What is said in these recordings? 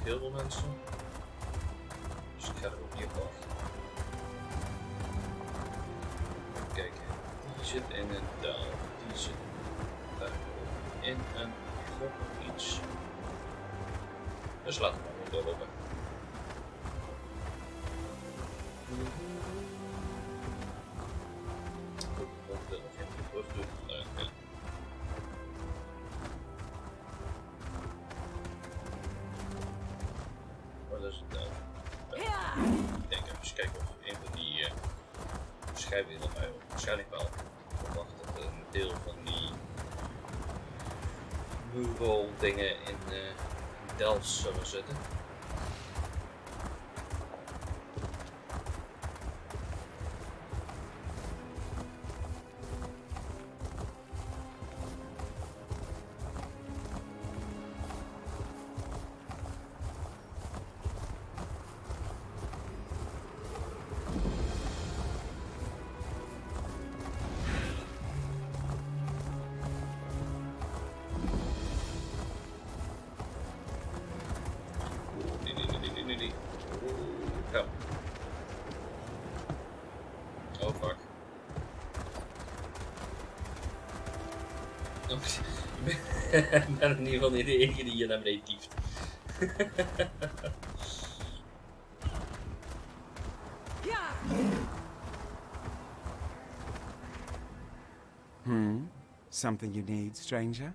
echt heel veel mensen. Dus ik ga er opnieuw af. Kijken, die zit in een deel, die zit daar in een groep iets. Dus laten we maar weer doorlopen. Ik wil nog even terug doen. Maar dat is het ik denk even kijken of een van die schijfwereld mij waarschijnlijk wel verwacht dat een deel van die mural dingen in Delft zullen zitten. Ja. Oh fuck. Ik ben in ieder geval niet de enige die hier naar beneden tieft. Something you need, stranger?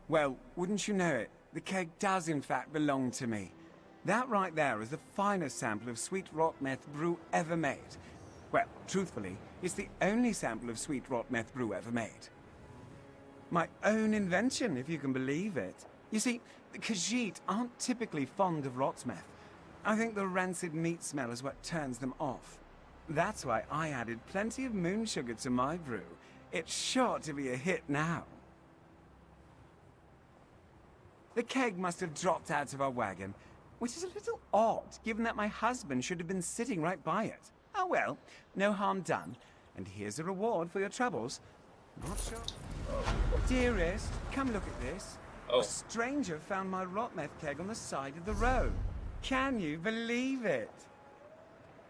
Well, wouldn't you know it, the keg does in fact belong to me. That right there is the finest sample of sweet rot meth brew ever made. Well, truthfully, it's the only sample of sweet rot meth brew ever made. My own invention, if you can believe it. You see, the Khajiit aren't typically fond of rot meth. I think the rancid meat smell is what turns them off. That's why I added plenty of moon sugar to my brew. It's sure to be a hit now. The keg must have dropped out of our wagon, which is a little odd, given that my husband should have been sitting right by it. Oh well, no harm done. And here's a reward for your troubles. Not sure. Dearest, come look at this. Oh. A stranger found my rot meth keg on the side of the road. Can you believe it?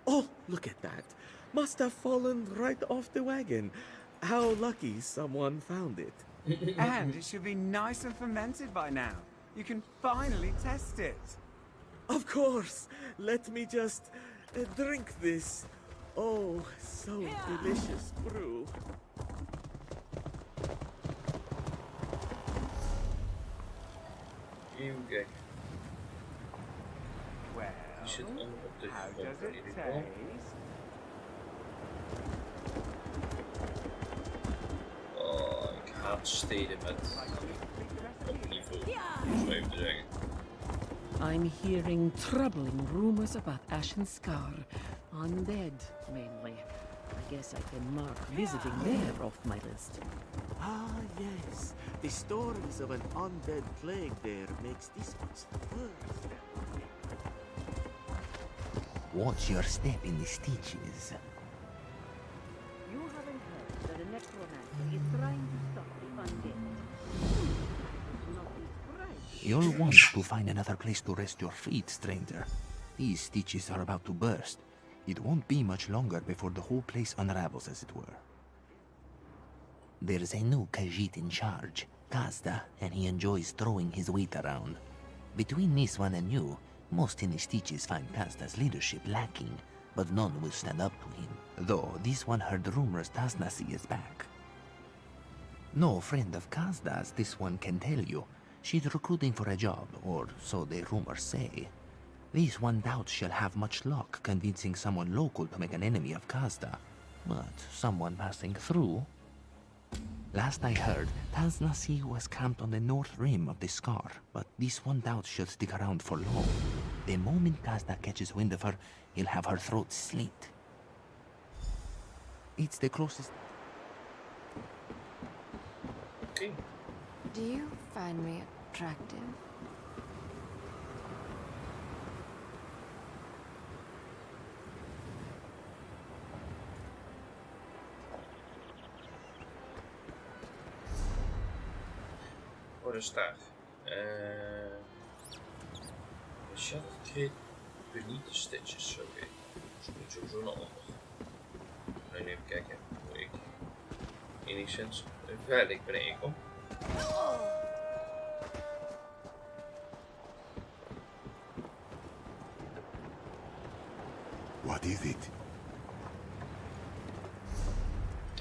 Oh, look at that. Must have fallen right off the wagon. How lucky someone found it. And it should be nice and fermented by now. You can finally test it. Of course. Let me just drink this. Oh, so delicious brew. Even kijken. Well, Die zit onder op de how grond does in it ieder geval. taste? Oh, ik haat steden met op niveau, om zo even te zeggen. I'm hearing troubling rumors about Ashen Scar. Undead, mainly. I guess I can mark visiting there off my list. Ah, yes. The stories of an undead plague there makes this much worse. Watch your step in the stitches. You haven't heard that the necromancer is trying to stop the undead. Not be surprised. You'll want to find another place to rest your feet, stranger. These stitches are about to burst. It won't be much longer before the whole place unravels, as it were. There's a new Khajiit in charge, Kazda, and he enjoys throwing his weight around. Between this one and you, most in the stitches find Kazda's leadership lacking, but none will stand up to him. Though this one heard rumors Tasnasi is back. No friend of Kazda's, this one can tell you. She's recruiting for a job, or so the rumors say. This one doubts she'll have much luck convincing someone local to make an enemy of Kazda, but someone passing through. Last I heard, Tasnasi was camped on the north rim of the Scar, but this one doubts she'll stick around for long. The moment Kazda catches wind of her, he'll have her throat slit. It's the closest... Okay. Do you find me attractive? Voor de staaf. Shut kid beneath the stitches. Oké. Dus ik moet sowieso naar onder. Nu even kijken hoe ik enigszins veilig beneden kom. What is it?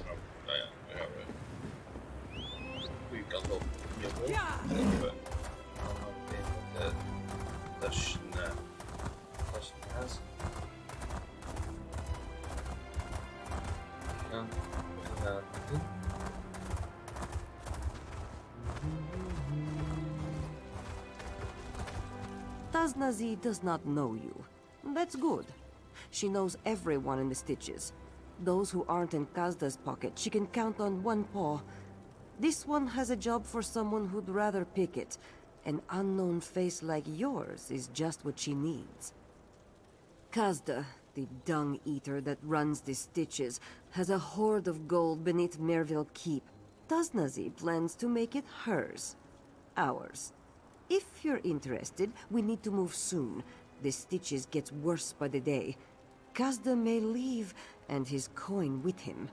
Oh, nou ja, dan gaan we de goede kant op. Hiervoor. Dat is naast. We gaan doen. Taznazi does not know you. That's good. She knows everyone in the Stitches. Those who aren't in Kazda's pocket, she can count on one paw. This one has a job for someone who'd rather pick it. An unknown face like yours is just what she needs. Kazda, the dung-eater that runs the Stitches, has a hoard of gold beneath Merville Keep. Taznazi plans to make it hers. Ours. If you're interested, we need to move soon. The Stitches gets worse by the day. Kazda may leave, and his coin with him.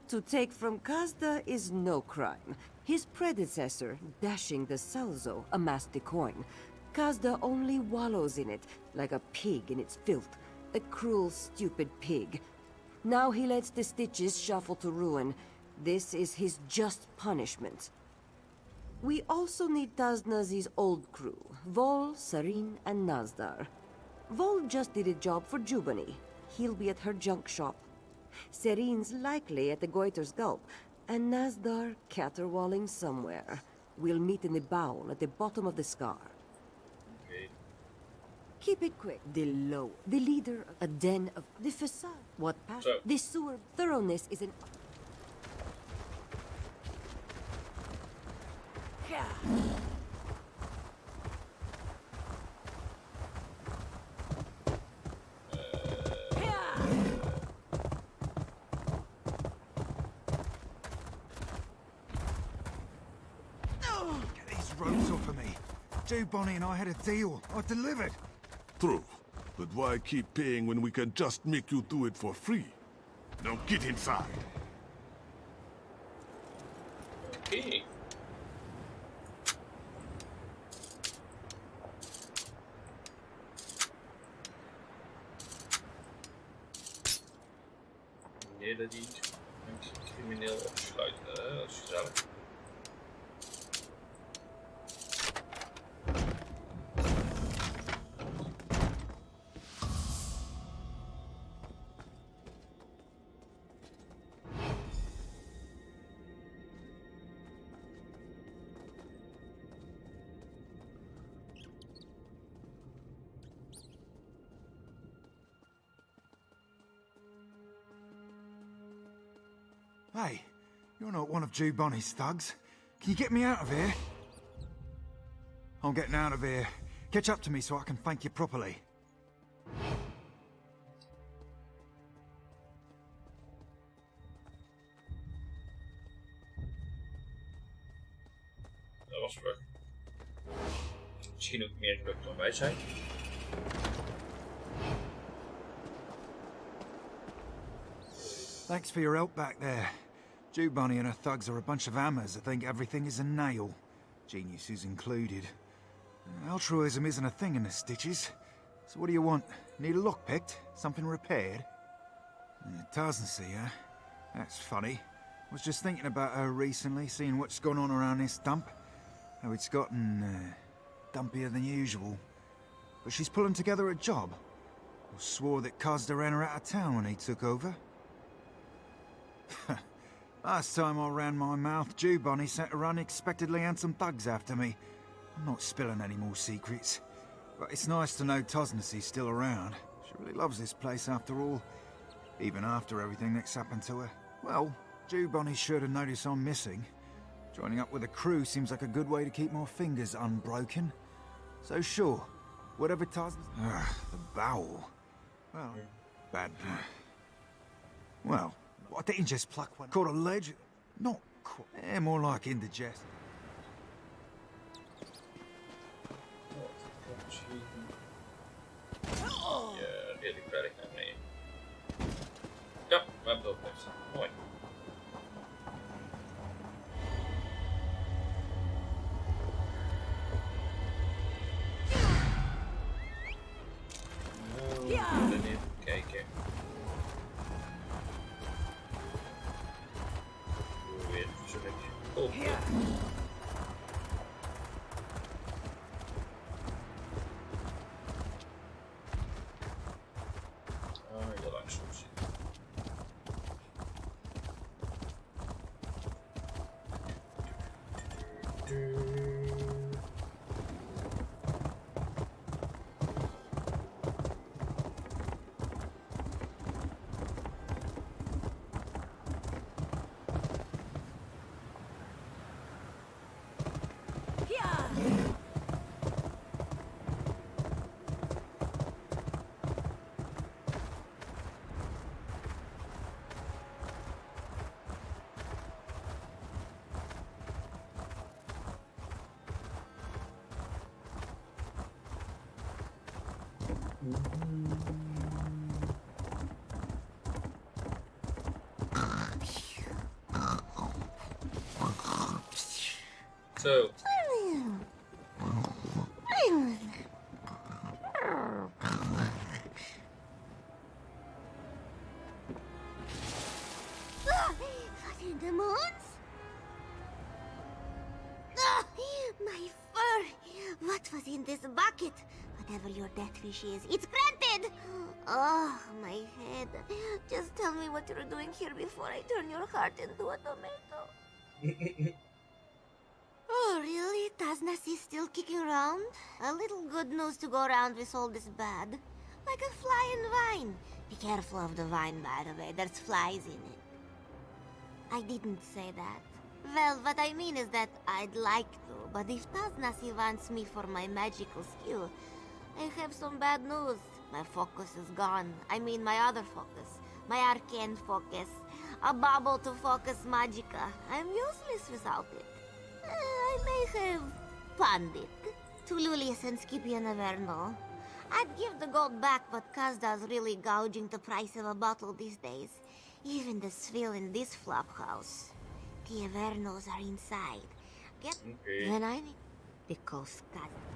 To take from Kazda is no crime. His predecessor, Dashing the Salzo, amassed the coin. Kazda only wallows in it, like a pig in its filth. A cruel, stupid pig. Now he lets the Stitches shuffle to ruin. This is his just punishment. We also need Taznazi's old crew, Vol, Sarin, and Nazdar. Vol just did a job for Jubani. He'll be at her junk shop. Sarin's likely at the Goiter's Gulp, and Nazdar caterwauling somewhere. We'll meet in the bowl at the bottom of the scar. Okay. Keep it quick. The low, the leader, a den of the facade. What passion? So. The sewer thoroughness is an. Get these ropes off of me. Joe Bonnie and I had a deal. I delivered. True. But why keep paying when we can just make you do it for free? Now get inside. Okay. Delen die een crimineel opsluiten, dat is gezellig. Hey, you're not one of Jew Bonnie's thugs. Can you get me out of here? I'm getting out of here. Catch up to me so I can thank you properly. Dat was weg. Misschien ook meer gelukt dan wij zijn. Thanks for your help back there. Jew Bonnie and her thugs are a bunch of hammers that think everything is a nail. Geniuses included. Altruism isn't a thing in the Stitches. So what do you want? Need a lock picked? Something repaired? Taznasi, huh? That's funny. Was just thinking about her recently, seeing what's gone on around this dump. How it's gotten, dumpier than usual. But she's pulling together a job. Or swore that Kazda ran her out of town when he took over. Last time I ran my mouth, Jew Bonnie sent her unexpectedly handsome thugs after me. I'm not spilling any more secrets. But it's nice to know Taznasi's still around. She really loves this place after all. Even after everything that's happened to her. Well, Jew Bonnie's sure to notice I'm missing. Joining up with a crew seems like a good way to keep my fingers unbroken. So sure, whatever Taznasi... the bowel. Well, bad... Well... I didn't just pluck one. Caught a ledge? Not quite. More like indigestion. misschien... Ja, redelijk veilig naar beneden. Ja, we hebben het opgelegd. Mooi. Nou, even kijken. Weer zo'n beetje open. Heel langzaam zien. Zo. What in the moons? Ah, my fur! What was in this bucket? Whatever your death wish is, it's granted! Oh, my head. Just tell me what you're doing here before I turn your heart into a tomato. Oh, really? Taznas is still kicking around? A little good news to go around with all this bad. Like a fly in vine. Be careful of the vine, by the way. There's flies in it. I didn't say that. Well, what I mean is that I'd like to, but if Taznasi wants me for my magical skill, I have some bad news. My focus is gone. I mean my other focus. My arcane focus. A bubble to focus magica. I'm useless without it. I may have pawned it to Lulius and Skippy and Averno. I'd give the gold back, but Kazda's really gouging the price of a bottle these days. Even the swill in this flop house. The Avernos are inside. Get when I need because Kazda.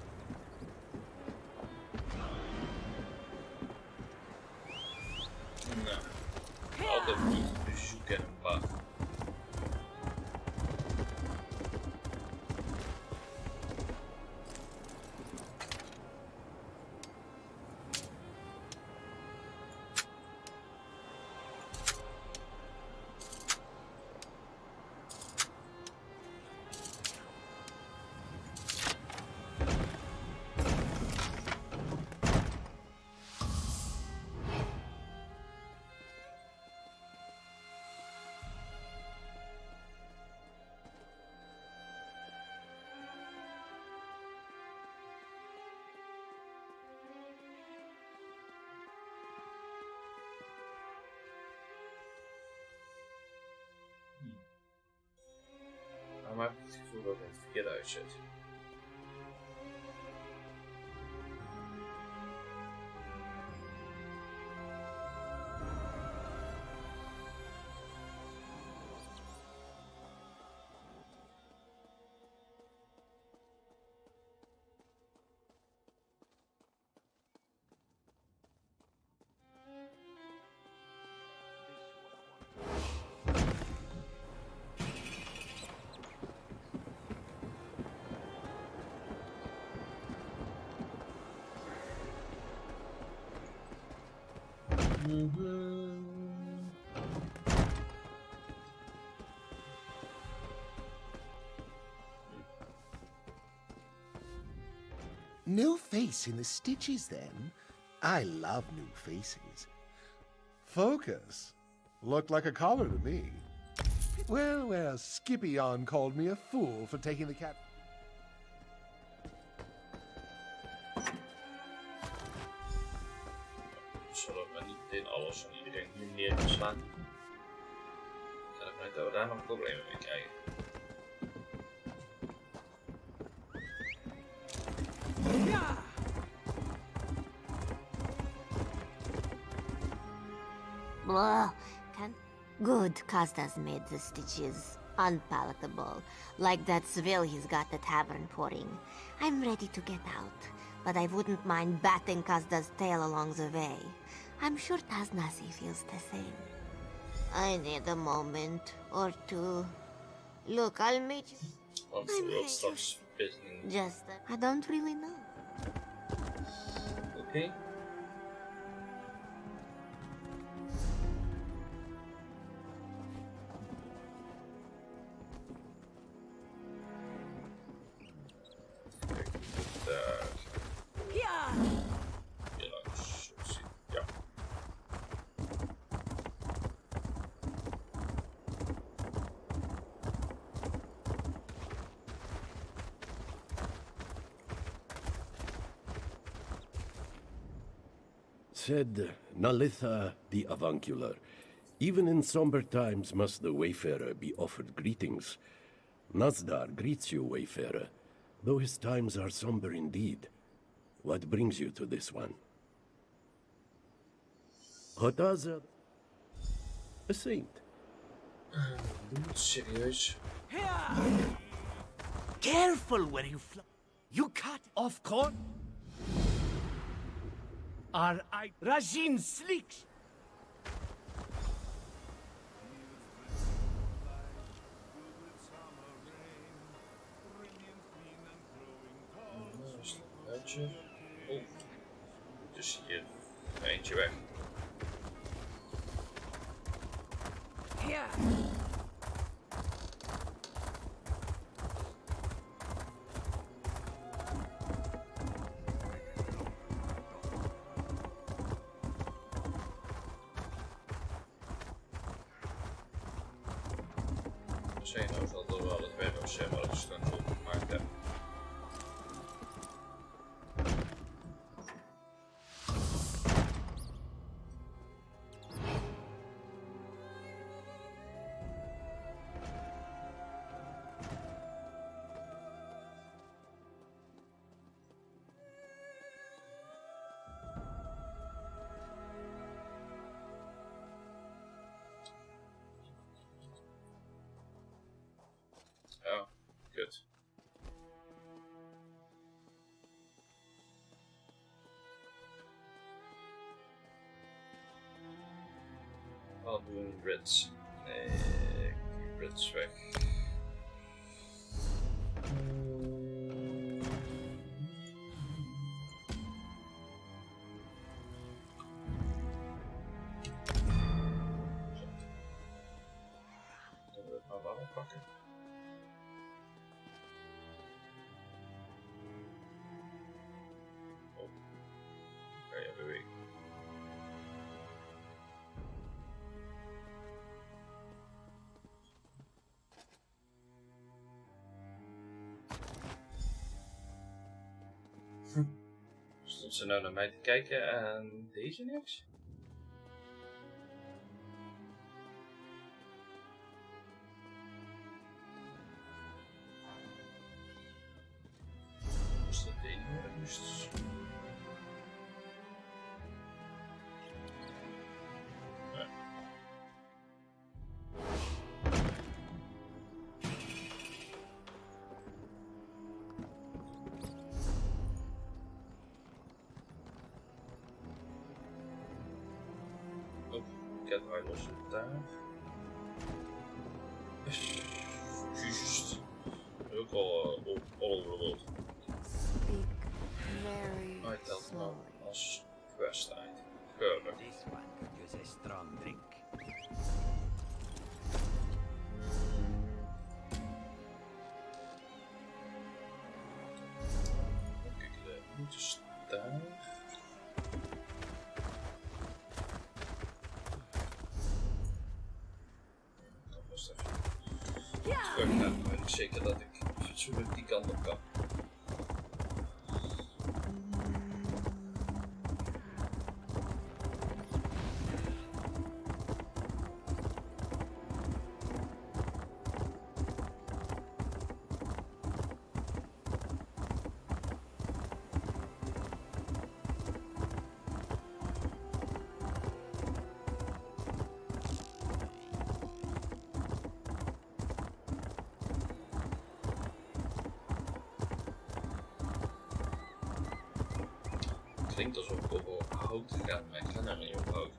Nou, altijd niet bezoeken en een paar. Maar ik heb het gevoel dat het verkeerd uitziet. No face in the stitches, then? I love new faces. Focus. Looked like a collar to me. Well, Skippy-on called me a fool for taking the cat... Zullen we niet meteen alles en iedereen nu neer te slaan? Ik ga ervan uit dat we daar nog problemen mee krijgen. Good, Kazda's made the stitches unpalatable, like that swill he's got the tavern pouring. I'm ready to get out, but I wouldn't mind batting Kazda's tail along the way. I'm sure Taznazi feels the same. I need a moment or two. Look, I'll meet you. Want de wereld straks in. Just, I don't really know. Oké. Kijk, daar. Ja! Hier langs. Zo zie ik. Ja. Said Nalitha the Avuncular, even in somber times must the Wayfarer be offered greetings. Nazdar greets you, Wayfarer, though his times are somber indeed. What brings you to this one? Hotaza, a saint. Serieus? Careful where you fly. You cut off corn. Are I Rajin Slicks? Uitje. Oeh. Dus hier eentje weg. Ja! Zeno zal er wel het werk zijn, maar dat is dan goed gemaakt heb. Oh, good. I'll do Brits. Nee, Brits weg. Zullen we het maar wel pakken? Kan je bewegen? Stond ze nou naar mij te kijken en deze niks? Was dat de enige moest? Ik heb hij los daar. Juist. Ook al all over the world. Speak very Hij telt nou slowly. als quest item. Keurig. This one could use a strong drink. Kijk, de moeten staan. Dat was even. Terug naar ben ik zeker dat ik fatsoenlijk die kant op kan. klinkt alsof ik op hout ga, maar ik ga nou niet op hout.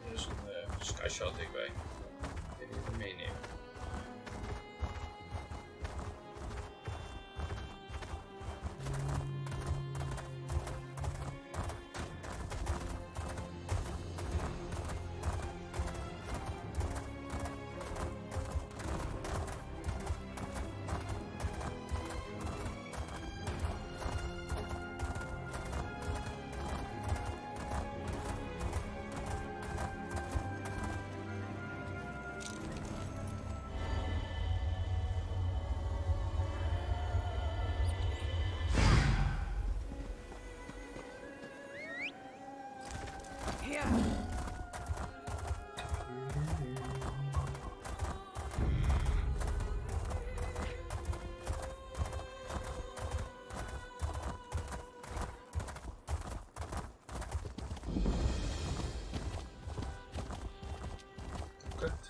Er is een skyshot bij. Ik weet niet of ik het meeneem.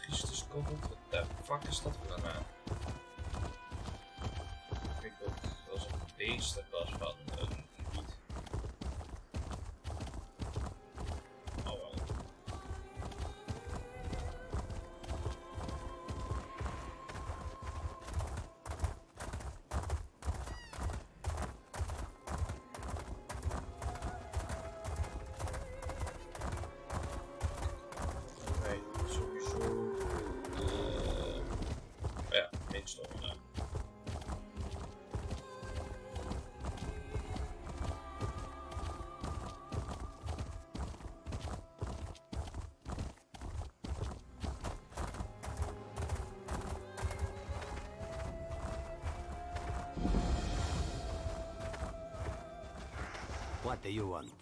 Christus koppelt, wat de fuck is dat voor een naam? Ik weet ook als een beest dat was van een gebied. Oh wel. What do you want?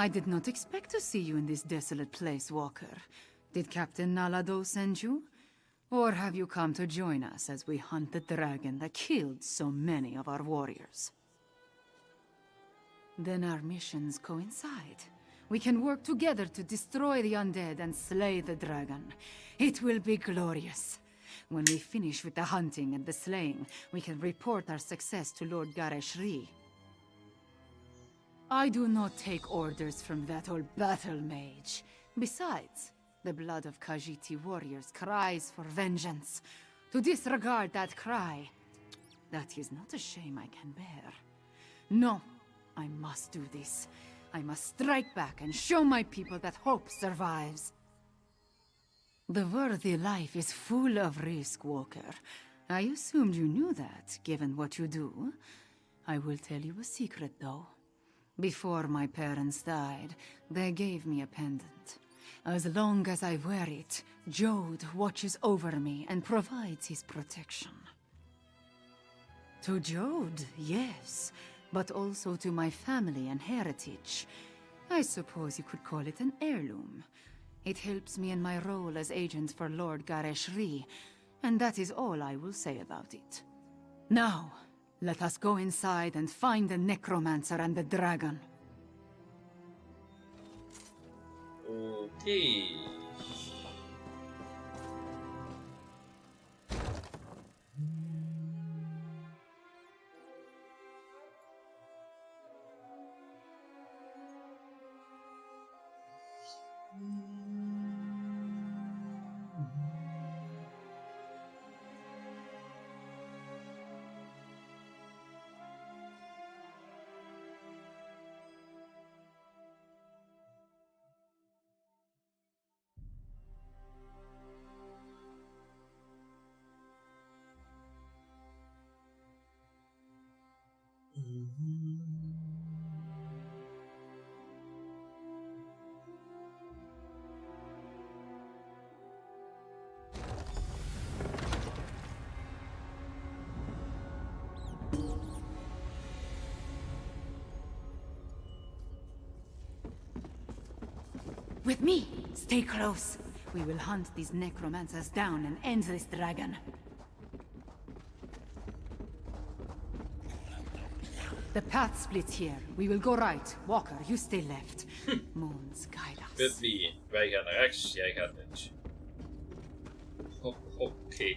I did not expect to see you in this desolate place, Walker. Did Captain Nalado send you? Or have you come to join us as we hunt the dragon that killed so many of our warriors? Then our missions coincide. We can work together to destroy the undead and slay the dragon. It will be glorious. When we finish with the hunting and the slaying, we can report our success to Lord Gareshri. I do not take orders from that old battle mage. Besides, the blood of Khajiiti warriors cries for vengeance. To disregard that cry, that is not a shame I can bear. No, I must do this. I must strike back and show my people that hope survives. The worthy life is full of risk, Walker. I assumed you knew that, given what you do. I will tell you a secret, though. Before my parents died, they gave me a pendant. As long as I wear it, Jode watches over me and provides his protection. To Jode, yes, but also to my family and heritage. I suppose you could call it an heirloom. It helps me in my role as agent for Lord Gareshri, and that is all I will say about it. Now, let us go inside and find the necromancer and the dragon. Okay. With me! Stay close. We will hunt these necromancers down and end this dragon. The path splits here. We will go right. Walker, you stay left. Moons guide us. Budley, wij gaan naar rechts, jij gaat links. Oké.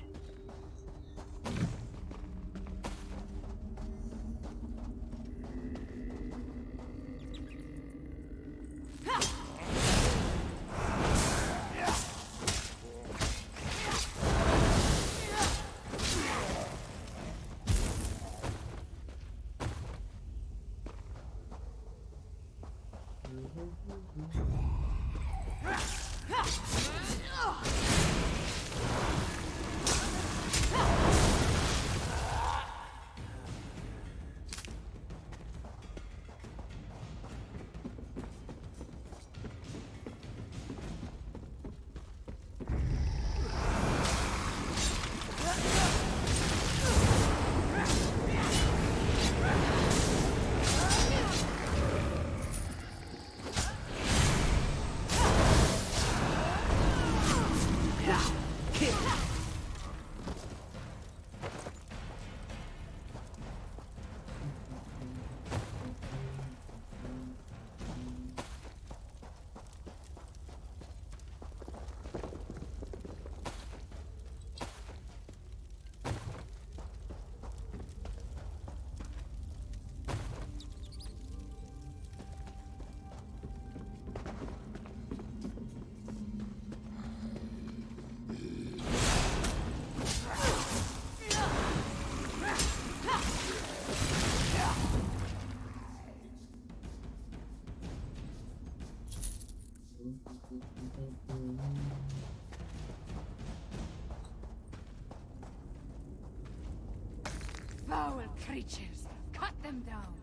Foul creatures! Cut them down!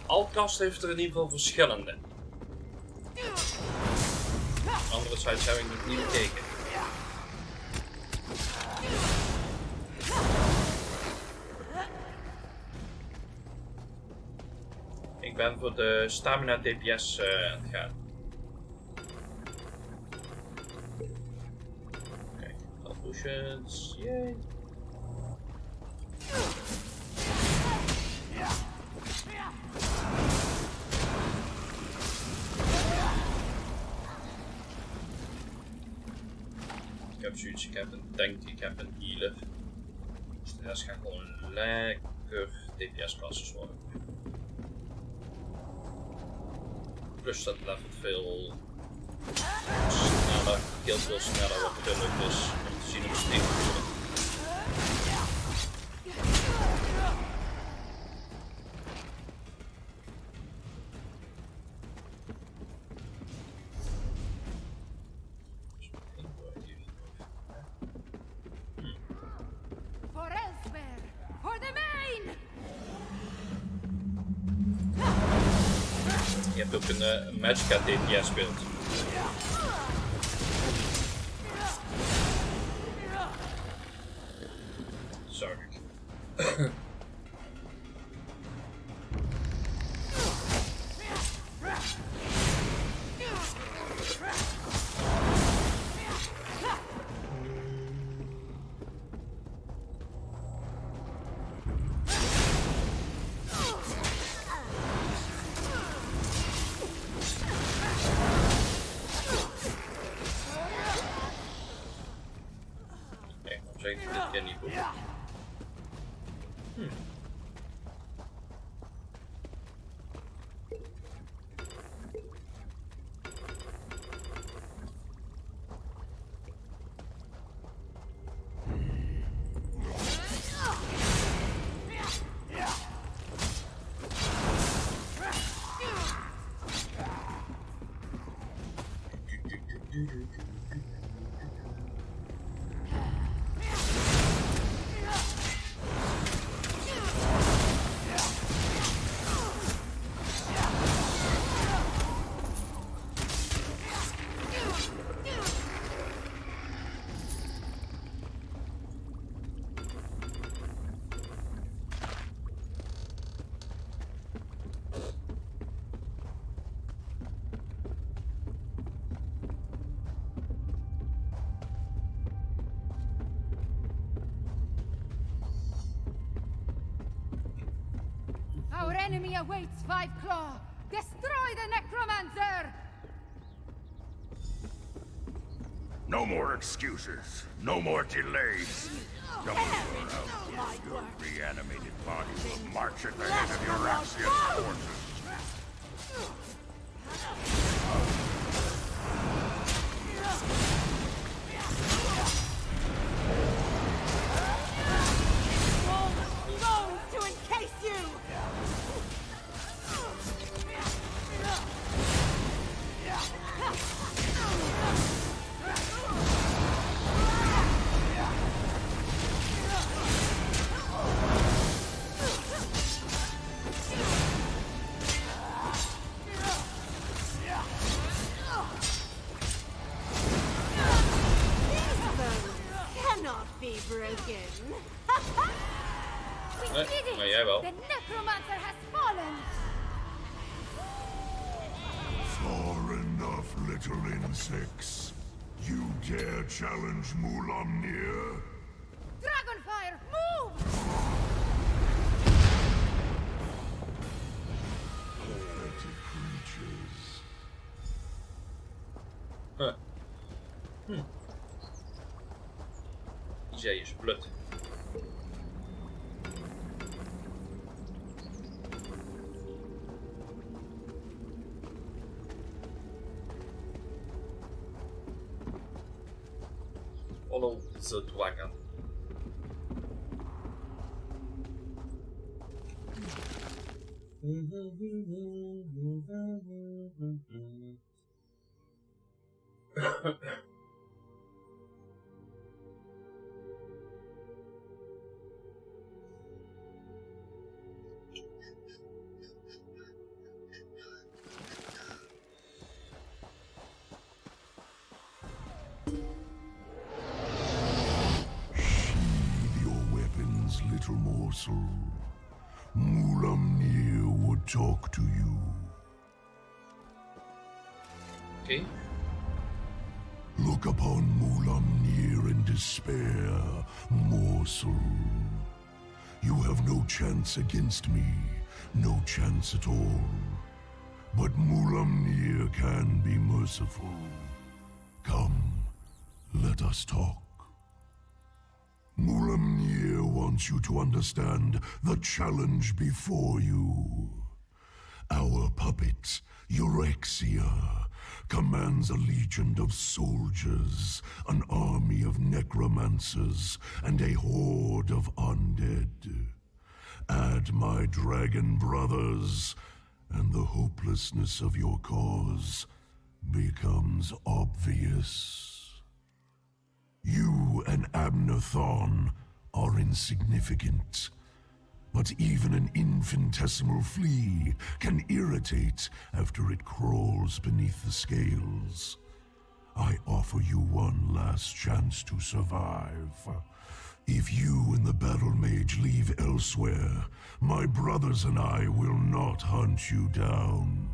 Altkast heeft er in ieder geval verschillende. Andere sites heb ik nog niet bekeken. Ik ben voor de stamina DPS aan het gaan. Kijk, potions, yay. Ik heb zoiets, ik heb een tank, ik heb een healer. Dus de rest gaan gewoon lekker DPS-klasses worden. Plus dat levelt veel sneller, heel veel sneller wat de lucht is. Om te zien hoe het tegenkomt. For Elsweyr! For the main! Je hebt ook een Magica DPS beeld. Sorry. Our enemy awaits, Five Claw! Destroy the Necromancer! No more excuses. No more delays. Your reanimated body will march at the head of your Axiom forces. Bones to encase you! Cannot be broken. We did it! Maar jij wel. The Necromancer has fallen! Far enough, little insects. You dare challenge Mulamnir? Dragonfire, move! Pathetic creatures. Zij is blut. Follow the dragon. Little morsel. Mulamnir would talk to you. Okay. Look upon Mulamnir in despair, morsel. You have no chance against me, no chance at all. But Mulamnir can be merciful. Come, let us talk. Mulamnir wants you to understand the challenge before you. Our puppet, Eurexia, commands a legion of soldiers, an army of necromancers, and a horde of undead. Add my dragon brothers, and the hopelessness of your cause becomes obvious. You and Abnathon are insignificant, but even an infinitesimal flea can irritate after it crawls beneath the scales. I offer you one last chance to survive. If you and the battle mage leave Elsweyr, my brothers and I will not hunt you down.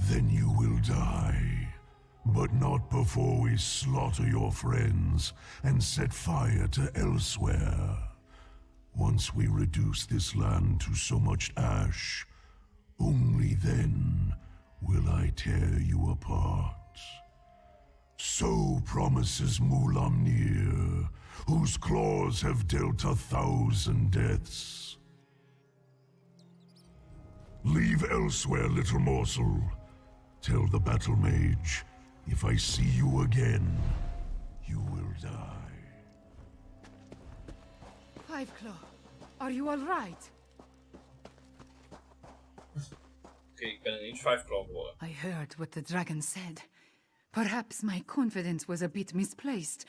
Then you will die. But not before we slaughter your friends and set fire to Elsweyr. Once we reduce this land to so much ash, only then will I tear you apart. So promises Mulamnir, whose claws have dealt 1,000 deaths. Leave Elsweyr, little morsel. Tell the battle mage, if I see you again, you will die. Fiveclaw, are you all right? Oké, ik ben ineens 5 claw geworden. I heard what the dragon said. Perhaps my confidence was a bit misplaced.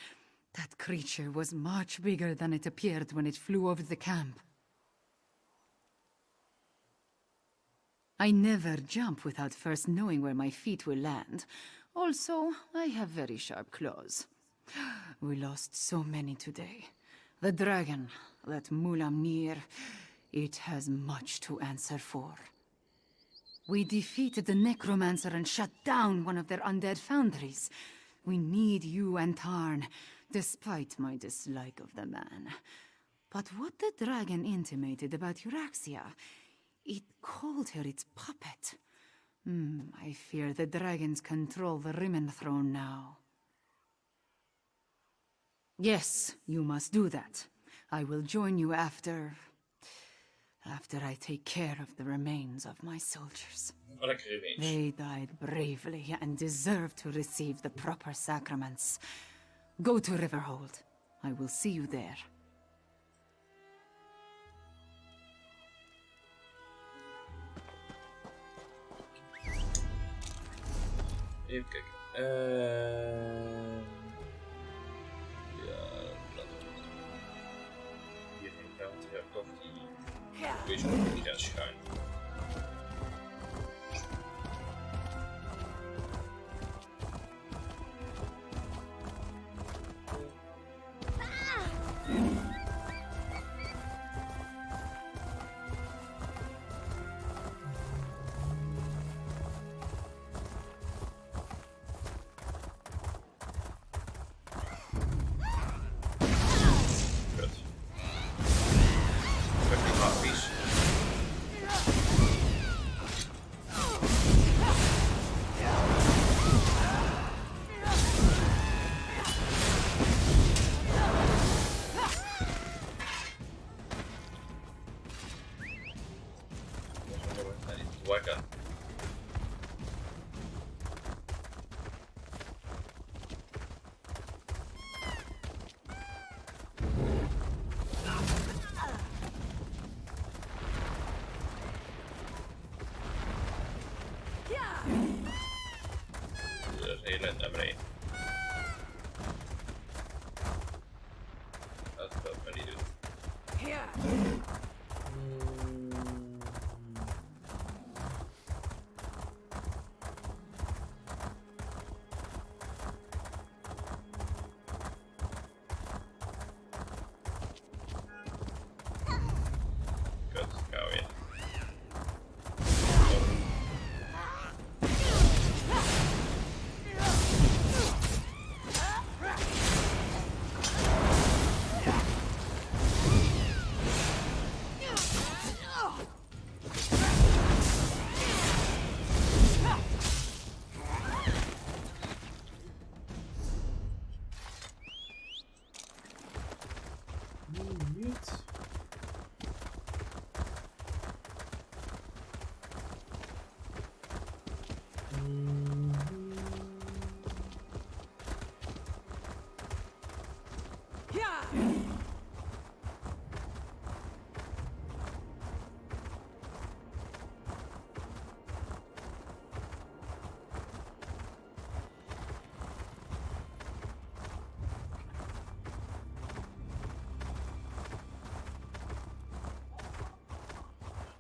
That creature was much bigger than it appeared when it flew over the camp. I never jump without first knowing where my feet will land. Also, I have very sharp claws. We lost so many today. The dragon, that Mulamnir, it has much to answer for. We defeated the necromancer and shut down one of their undead foundries. We need you and Tarn, despite my dislike of the man. But what the dragon intimated about Euraxia, it called her its puppet. I fear the dragons control the Rimmen throne now. Yes, you must do that. I will join you after I take care of the remains of my soldiers. They died bravely and deserve to receive the proper sacraments. Go to Riverhold. I will see you there. Even kijken. Ja, dat. Hierheen gaan, want ik heb toch die wees ook niet aan schuin. Heel naar beneden. Dat wil ik maar niet doen. Kut, gaan we weer.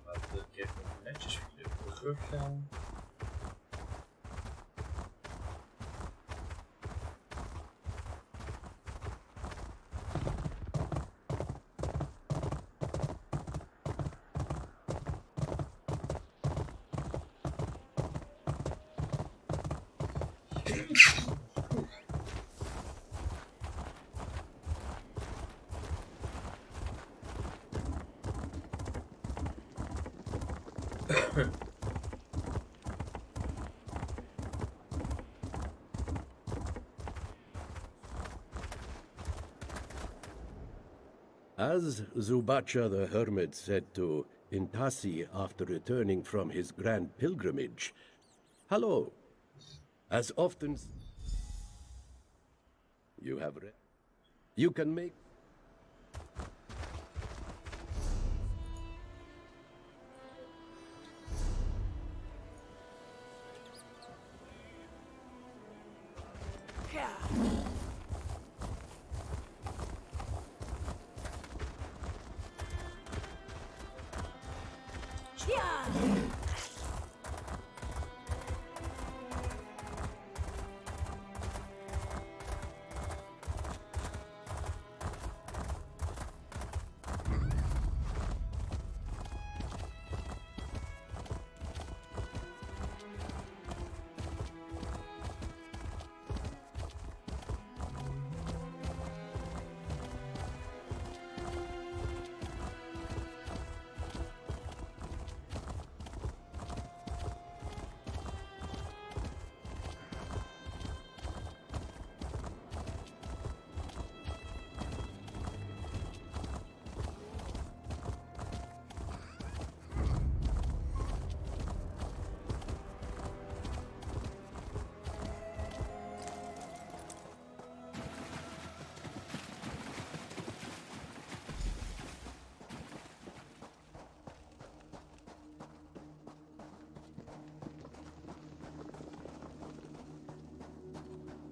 Laten we even netjes weer terug gaan. As Zubacha the Hermit said to Intasi after returning from his grand pilgrimage, hello. As often you have read, you can make...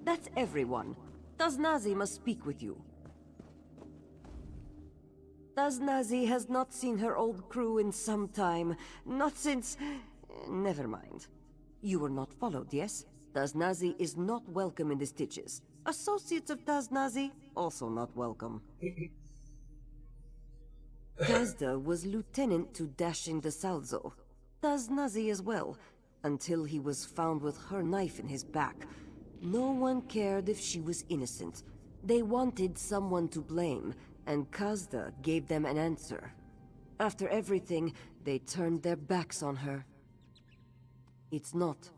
That's everyone. Taznazi must speak with you. Taznazi has not seen her old crew in some time. Not since... Never mind. You were not followed, yes? Taznazi is not welcome in the Stitches. Associates of Taznazi, also not welcome. Kazda was lieutenant to Dashing the Salzo. Taznazi as well, until he was found with her knife in his back. No one cared if she was innocent. They wanted someone to blame, and Kazda gave them an answer. After everything, they turned their backs on her. It's not.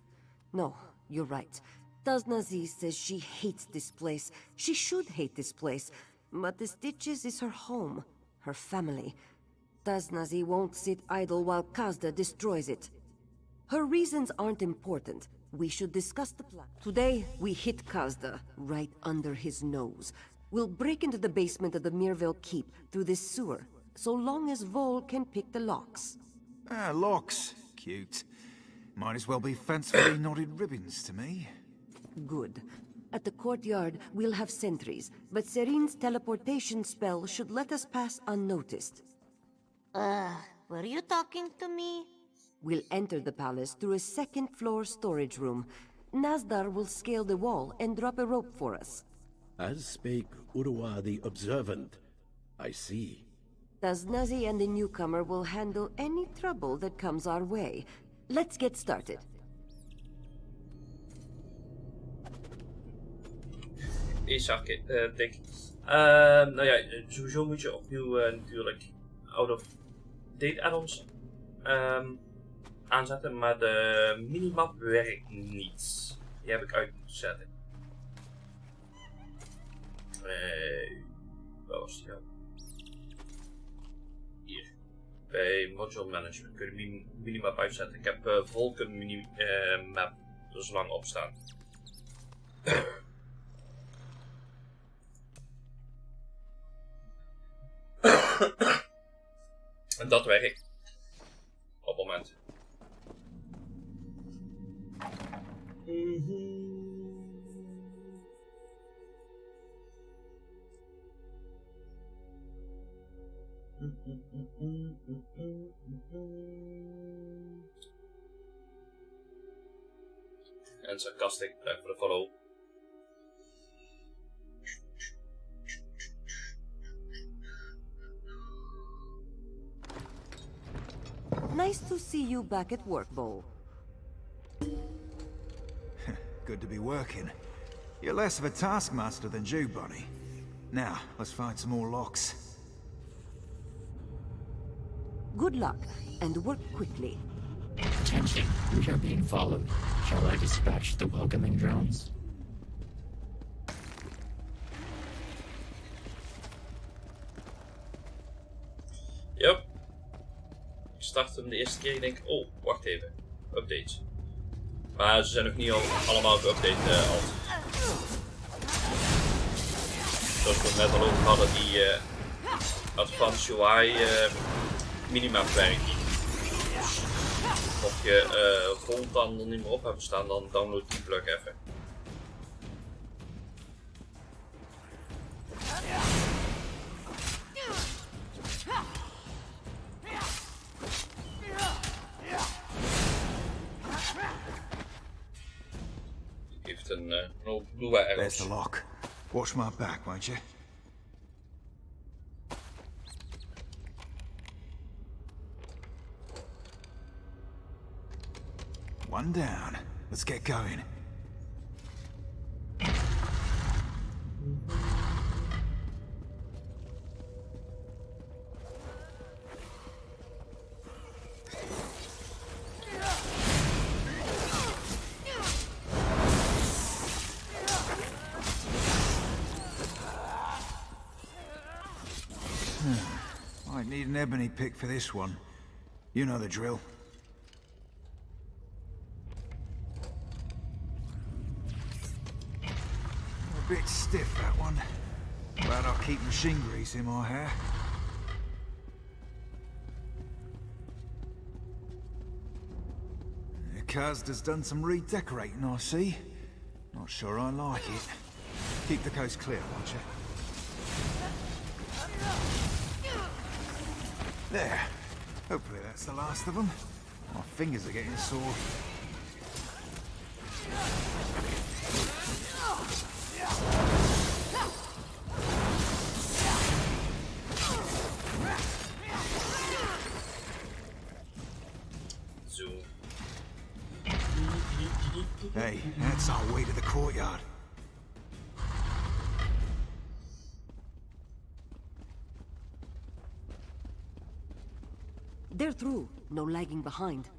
No, you're right. Taznazi says she hates this place. She should hate this place. But the Stitches is her home, her family. Taznazi won't sit idle while Kazda destroys it. Her reasons aren't important. We should discuss the plan. Today, we hit Kazda right under his nose. We'll break into the basement of the Mirville Keep through this sewer, so long as Vol can pick the locks. Ah, locks. Cute. Might as well be fancifully knotted ribbons to me. Good. At the courtyard, we'll have sentries, but Serin's teleportation spell should let us pass unnoticed. Were you talking to me? We'll enter the palace through a second-floor storage room. Nazdar will scale the wall and drop a rope for us. As spake Urwa the Observant. I see. Taznazi and the newcomer will handle any trouble that comes our way. Let's get started. Zakken, denk ik. Nou ja, sowieso moet je opnieuw natuurlijk out-of-date add-ons aanzetten, maar de minimap werkt niet. Die heb ik uit moeten zetten. Waar was die? Hier. Bij Module Management kun je minimap uitzetten. Ik heb Vulkan minimap dus lang opstaan. En dat werkt. Op het moment. En sarcastic, bedankt voor de follow. Nice to see you back at work, Bo. Good to be working. You're less of a taskmaster than Jew, Bunny. Now, let's find some more locks. Good luck, and work quickly. Attention, we are being followed. Shall I dispatch the welcoming drones? startte hem de eerste keer. Ik denk, oh, wacht even. Updates. Maar ze zijn nog niet allemaal geüpdate al. Zoals we het net al over hadden, die Advanced UI minima werkt niet. Dus mocht je Gold dan nog niet meer op hebben staan, dan download die plug even. Heeft een blue arrows. There's the lock. Watch my back, won't you? One down. Let's get going. Might need an ebony pick for this one. You know the drill. A bit stiff, that one. But I'll keep machine grease in my hair. Kazda's done some redecorating, I see. Not sure I like it. Keep the coast clear, won't you? There. Hopefully that's the last of them. My fingers are getting sore. Zo. Hey, that's our way to the courtyard. They're through. No lagging behind.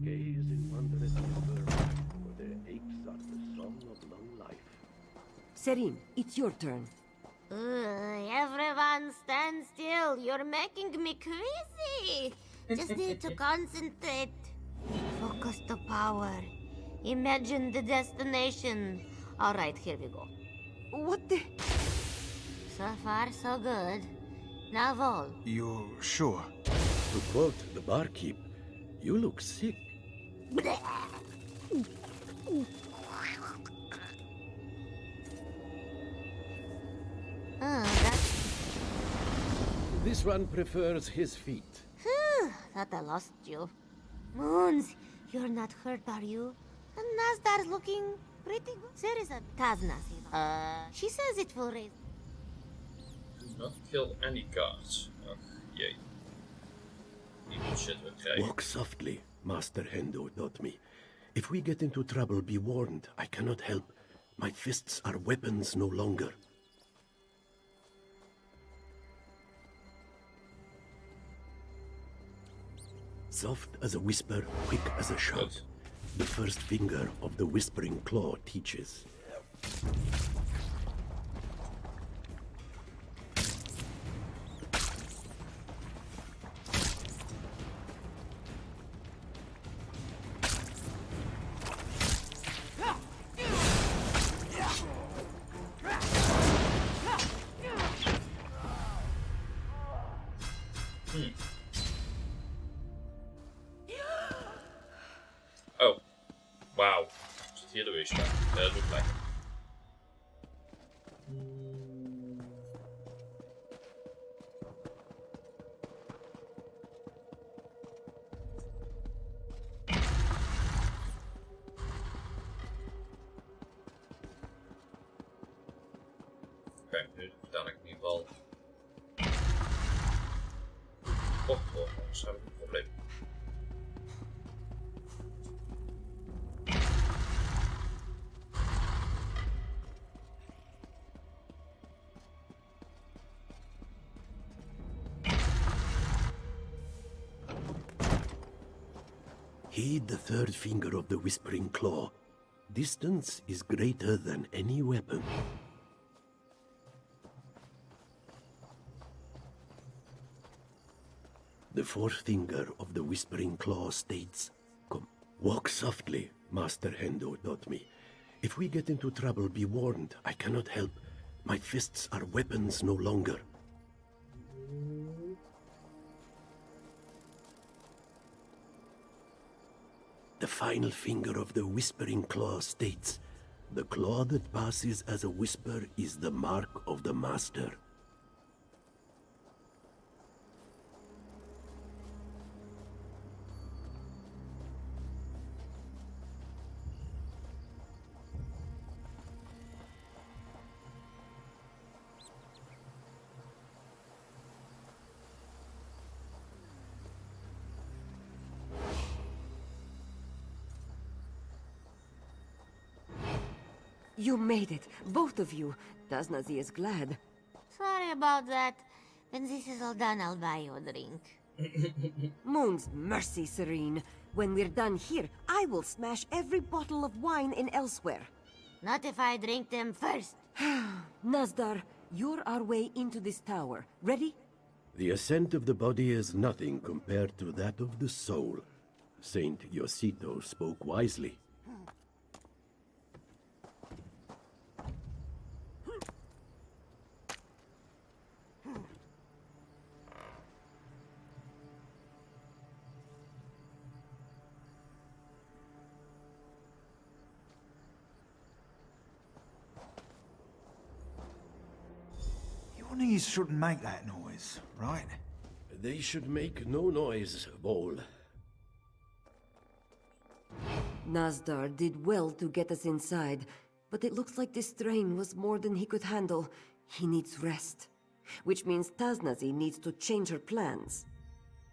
Gaze in wondrous whisper, for their aches are the song of long life. Serim, it's your turn. Everyone stand still. You're making me crazy. Just need to concentrate. Focus the power. Imagine the destination. All right, here we go. What the? So far, so good. Now, Vol. You're sure? To quote the barkeep, you look sick. This one prefers his feet. Thought I lost you. Moons, you're not hurt, are you? And Nazdar's looking pretty good. Seriously, Taznasi. She says it will raise. Do not kill any guards. Ach, jee. Die bullshit we krijgen. Walk softly, Master Hendo taught me. If we get into trouble, be warned. I cannot help. My fists are weapons no longer. Soft as a whisper, quick as a shout. The first finger of the whispering claw teaches. Oh. Wauw. Zit hier de wees bij. Dat doet lekker. Oké, nu vertel ik in ieder geval. Anders heb ik een probleem. Heed the third finger of the whispering claw. Distance is greater than any weapon. The fourth finger of the Whispering Claw states, "Come, walk softly," Master Hendo taught me. If we get into trouble, be warned. I cannot help. My fists are weapons no longer. The final finger of the Whispering Claw states, "The claw that passes as a whisper is the mark of the Master." You made it, both of you. Taznazi is glad. Sorry about that. When this is all done, I'll buy you a drink. Moon's mercy, Serene. When we're done here, I will smash every bottle of wine in Elsweyr. Not if I drink them first. Nazdar, you're our way into this tower. Ready? The ascent of the body is nothing compared to that of the soul. Saint Yosito spoke wisely. Your knees shouldn't make that noise, right? They should make no noise, Vol. Nazdar did well to get us inside, but it looks like this strain was more than he could handle. He needs rest. Which means Taznazi needs to change her plans.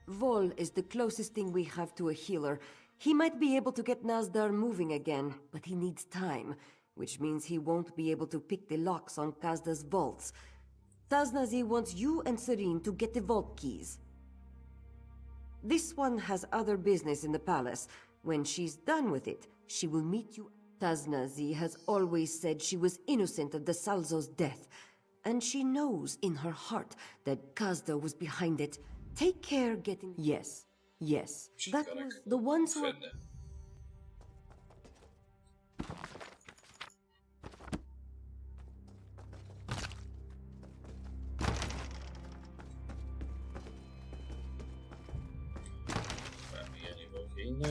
Vol is the closest thing we have to a healer. He might be able to get Nazdar moving again, but he needs time, which means he won't be able to pick the locks on Kazda's vaults. Taznazi wants you and Serene to get the vault keys. This one has other business in the palace. When she's done with it, she will meet you. Taznazi has always said she was innocent of the Salzo's death, and she knows in her heart that Kazda was behind it. Take care getting... Yes, that was the ones who...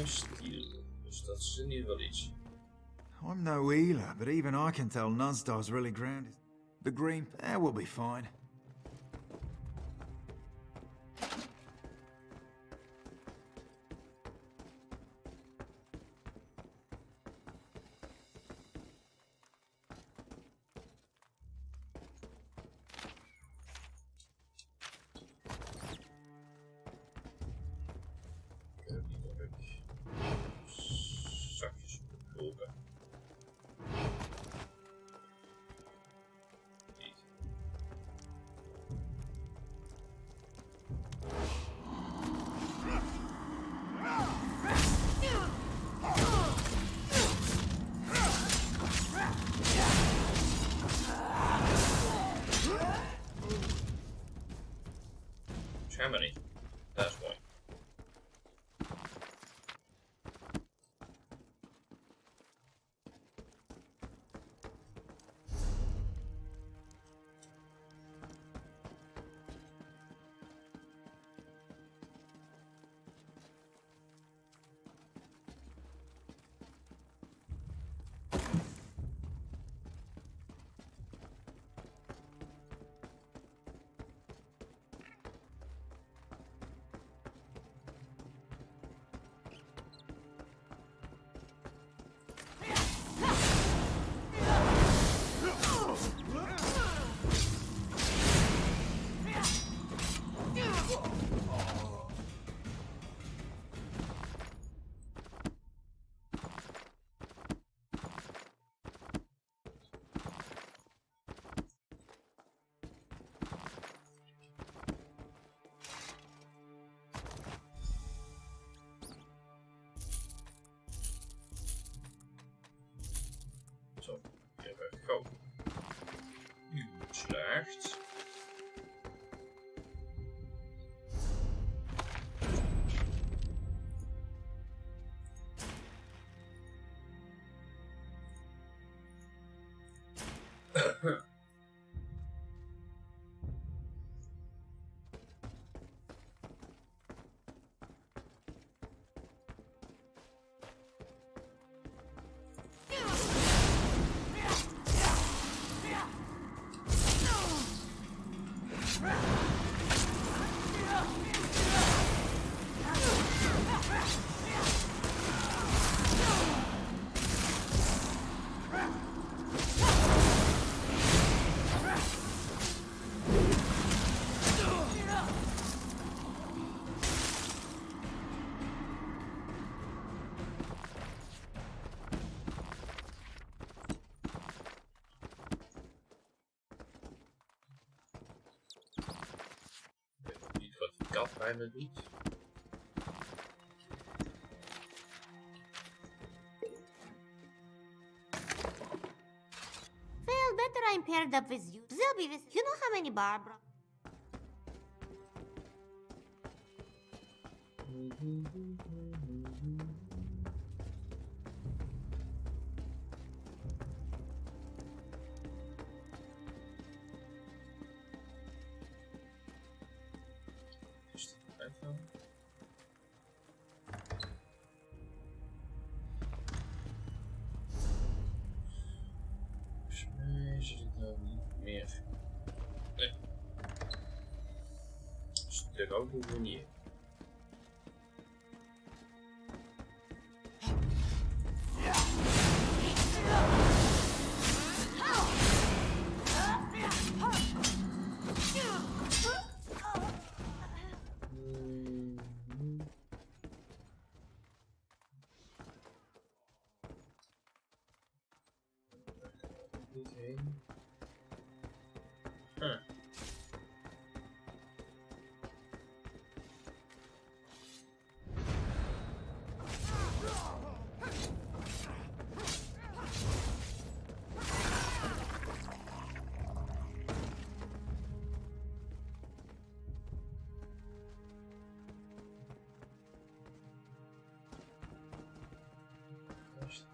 Stiel, dus dat is in ieder geval iets. I'm no healer, but even I can tell Nuzdar's really grounded. The green pair will be fine. Germany. That's why. afrijden niet. Well, better I'm paired up with you. They'll be with you know how many Barbara? Is het nou niet meer? Nee. Stuk ook hoeven we niet in.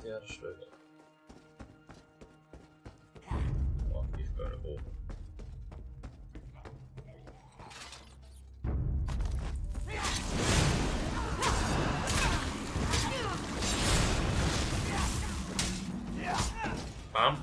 Derde sleutel. Oh, die kunnen we open. Bam.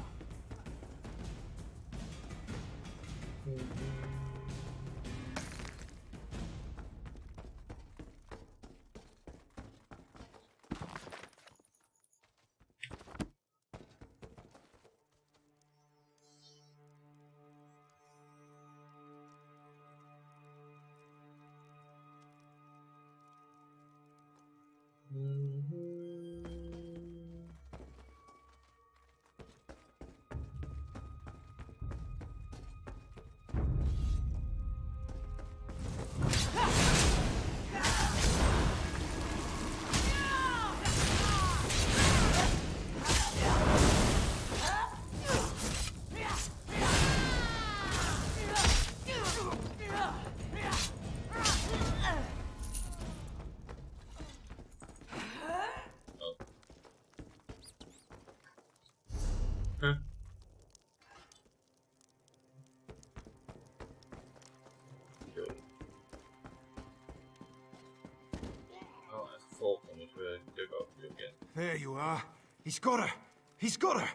There you are. He's got her. He's got her.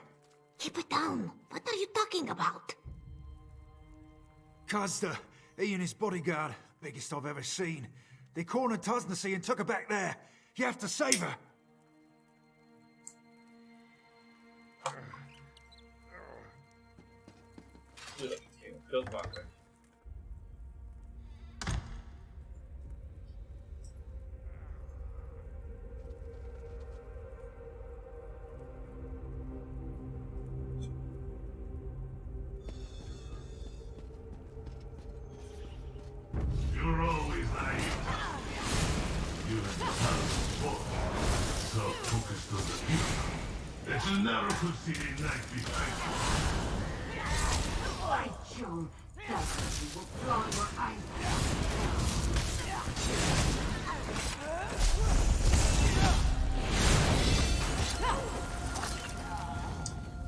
Keep it down. What are you talking about? Kazda, he and his bodyguard, biggest I've ever seen. They cornered Tuznasy and took her back there. You have to save her. Veel makkelijk. You're always naive. You and the sport. So focused on the future that you never could see the night behind you. Why, Joe? That's what you will blow your eyes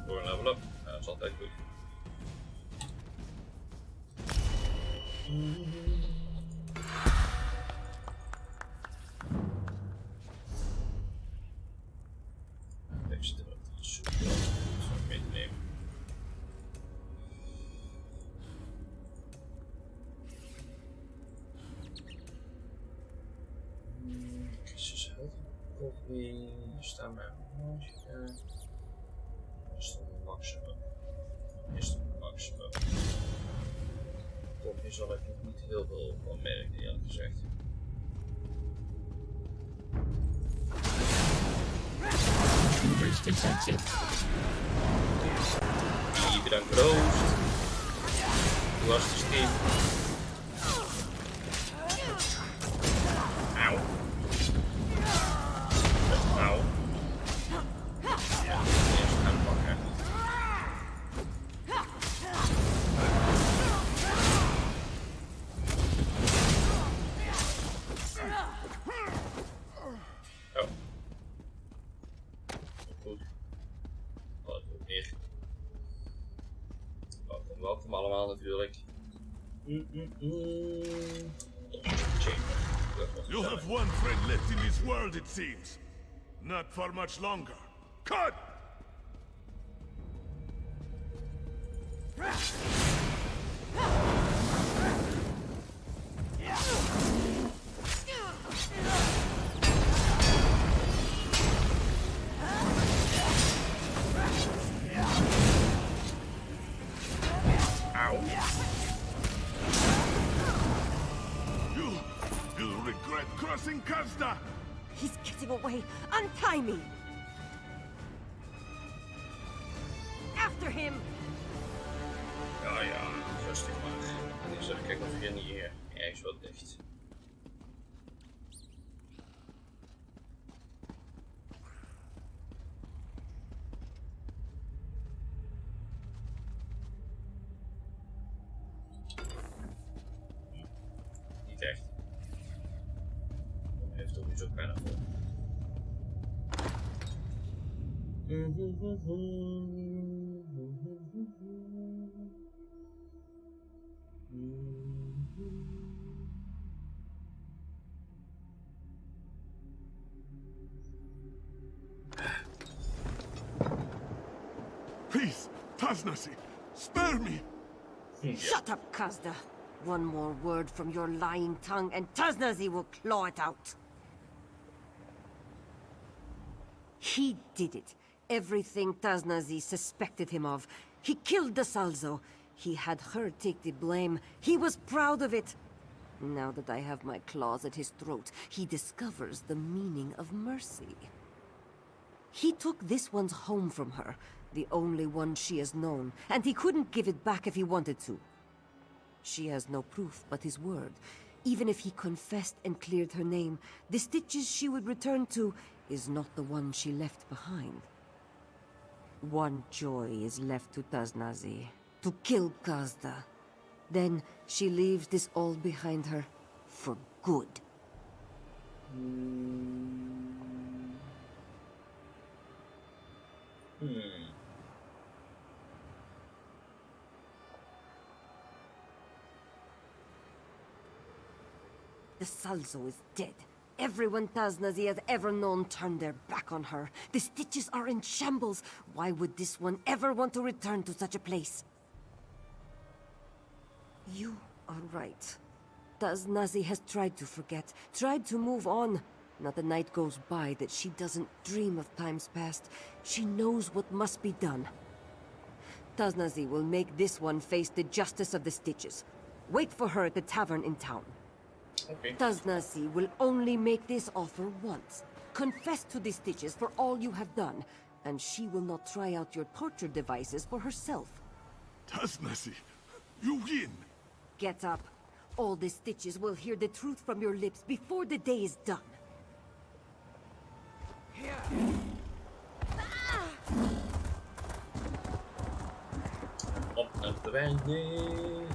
Door een level up. Ja, dat is altijd goed. Ik zit er wat te zoeken. Dat is mee te nemen. Kies koffie. Staan bij een moosje. Is dat een maximum? Is dat een maximum? Koffie zal ik nog niet heel veel van merken, eerlijk gezegd. Bedankt Roost. Hoe was het Steve? wel natuurlijk. You have one friend left in this world, it seems. Not for much longer. Cut! You'll regret crossing Kazda! He's getting away! Untie me! After him! Ja, rustig maar. En eens even kijken of hier niet ergens wat ligt. Niet echt. Hij heeft toch iets ook bijna vol. Please, Taznasi, spare me! Shut up, Kazda. One more word from your lying tongue and Taznazi will claw it out. He did it. Everything Taznazi suspected him of. He killed the Salzo. He had her take the blame. He was proud of it. Now that I have my claws at his throat, he discovers the meaning of mercy. He took this one's home from her, the only one she has known, and he couldn't give it back if he wanted to. She has no proof but his word. Even if he confessed and cleared her name, the stitches she would return to is not the one she left behind. One joy is left to Taznazi, to kill Kazda. Then she leaves this all behind her, for good. The Salzo is dead. Everyone Taznazi has ever known turned their back on her. The stitches are in shambles. Why would this one ever want to return to such a place? You are right. Taznazi has tried to forget, tried to move on. Not a night goes by that she doesn't dream of times past. She knows what must be done. Taznazi will make this one face the justice of the stitches. Wait for her at the tavern in town. Okay. Taznazi will only make this offer once. Confess to the stitches for all you have done, and she will not try out your torture devices for herself. Taznazi, you win! Get up. All the stitches will hear the truth from your lips before the day is done. Op naar de wijnen.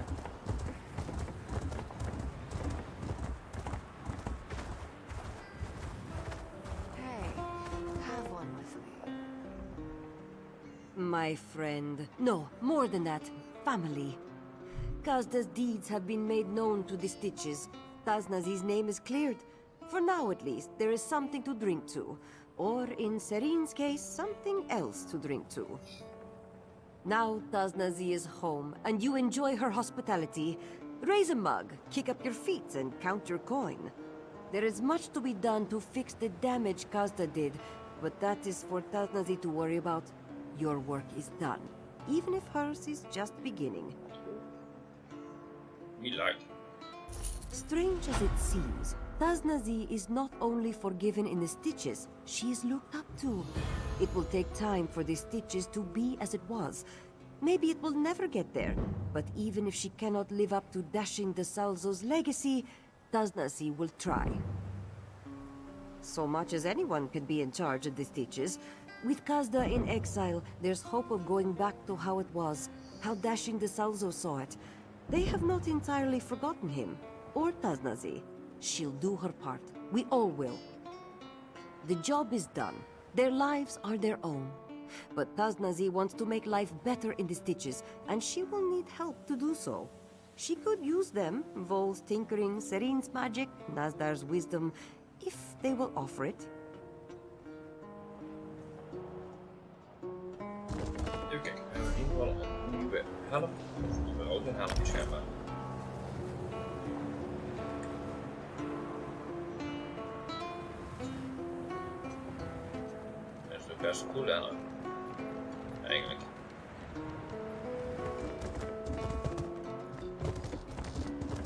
My friend. No, more than that. Family. Kazda's deeds have been made known to the stitches. Taznazi's name is cleared. For now, at least, there is something to drink to. Or, in Serin's case, something else to drink to. Now Taznazi is home, and you enjoy her hospitality. Raise a mug, kick up your feet, and count your coin. There is much to be done to fix the damage Kazda did, but that is for Taznazi to worry about. Your work is done, even if hers is just beginning. We like. Strange as it seems, Taznazi is not only forgiven in the stitches, she is looked up to. It will take time for the stitches to be as it was. Maybe it will never get there, but even if she cannot live up to Dashing the Salzo's legacy, Taznazi will try. So much as anyone can be in charge of the stitches. With Kazda in exile, there's hope of going back to how it was, how Dashing the Salzo saw it. They have not entirely forgotten him, or Taznazi. She'll do her part. We all will. The job is done. Their lives are their own. but Taznazi wants to make life better in the Stitches, and she will need help to do so. She could use them, Vol's tinkering, Serene's magic, Nazdar's wisdom, if they will offer it. Even kijken, we hebben in ieder geval een nieuwe helm. We hebben ook een helm schijnbaar. Dat is ook best een coole helm. Eigenlijk.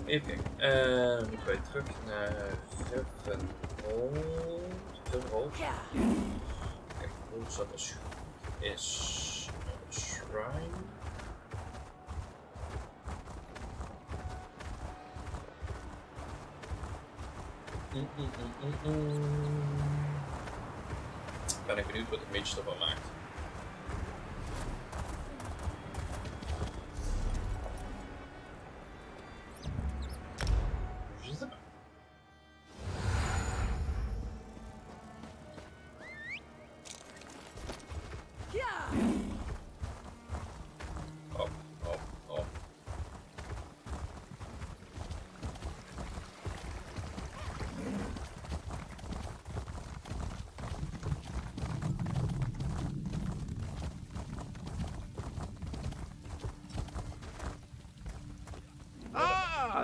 Even kijken. Dan moeten wij terug naar Rivenhold. Kijk, hoe staat als is een shrine. Ben ik benieuwd wat de mage ervan maakt.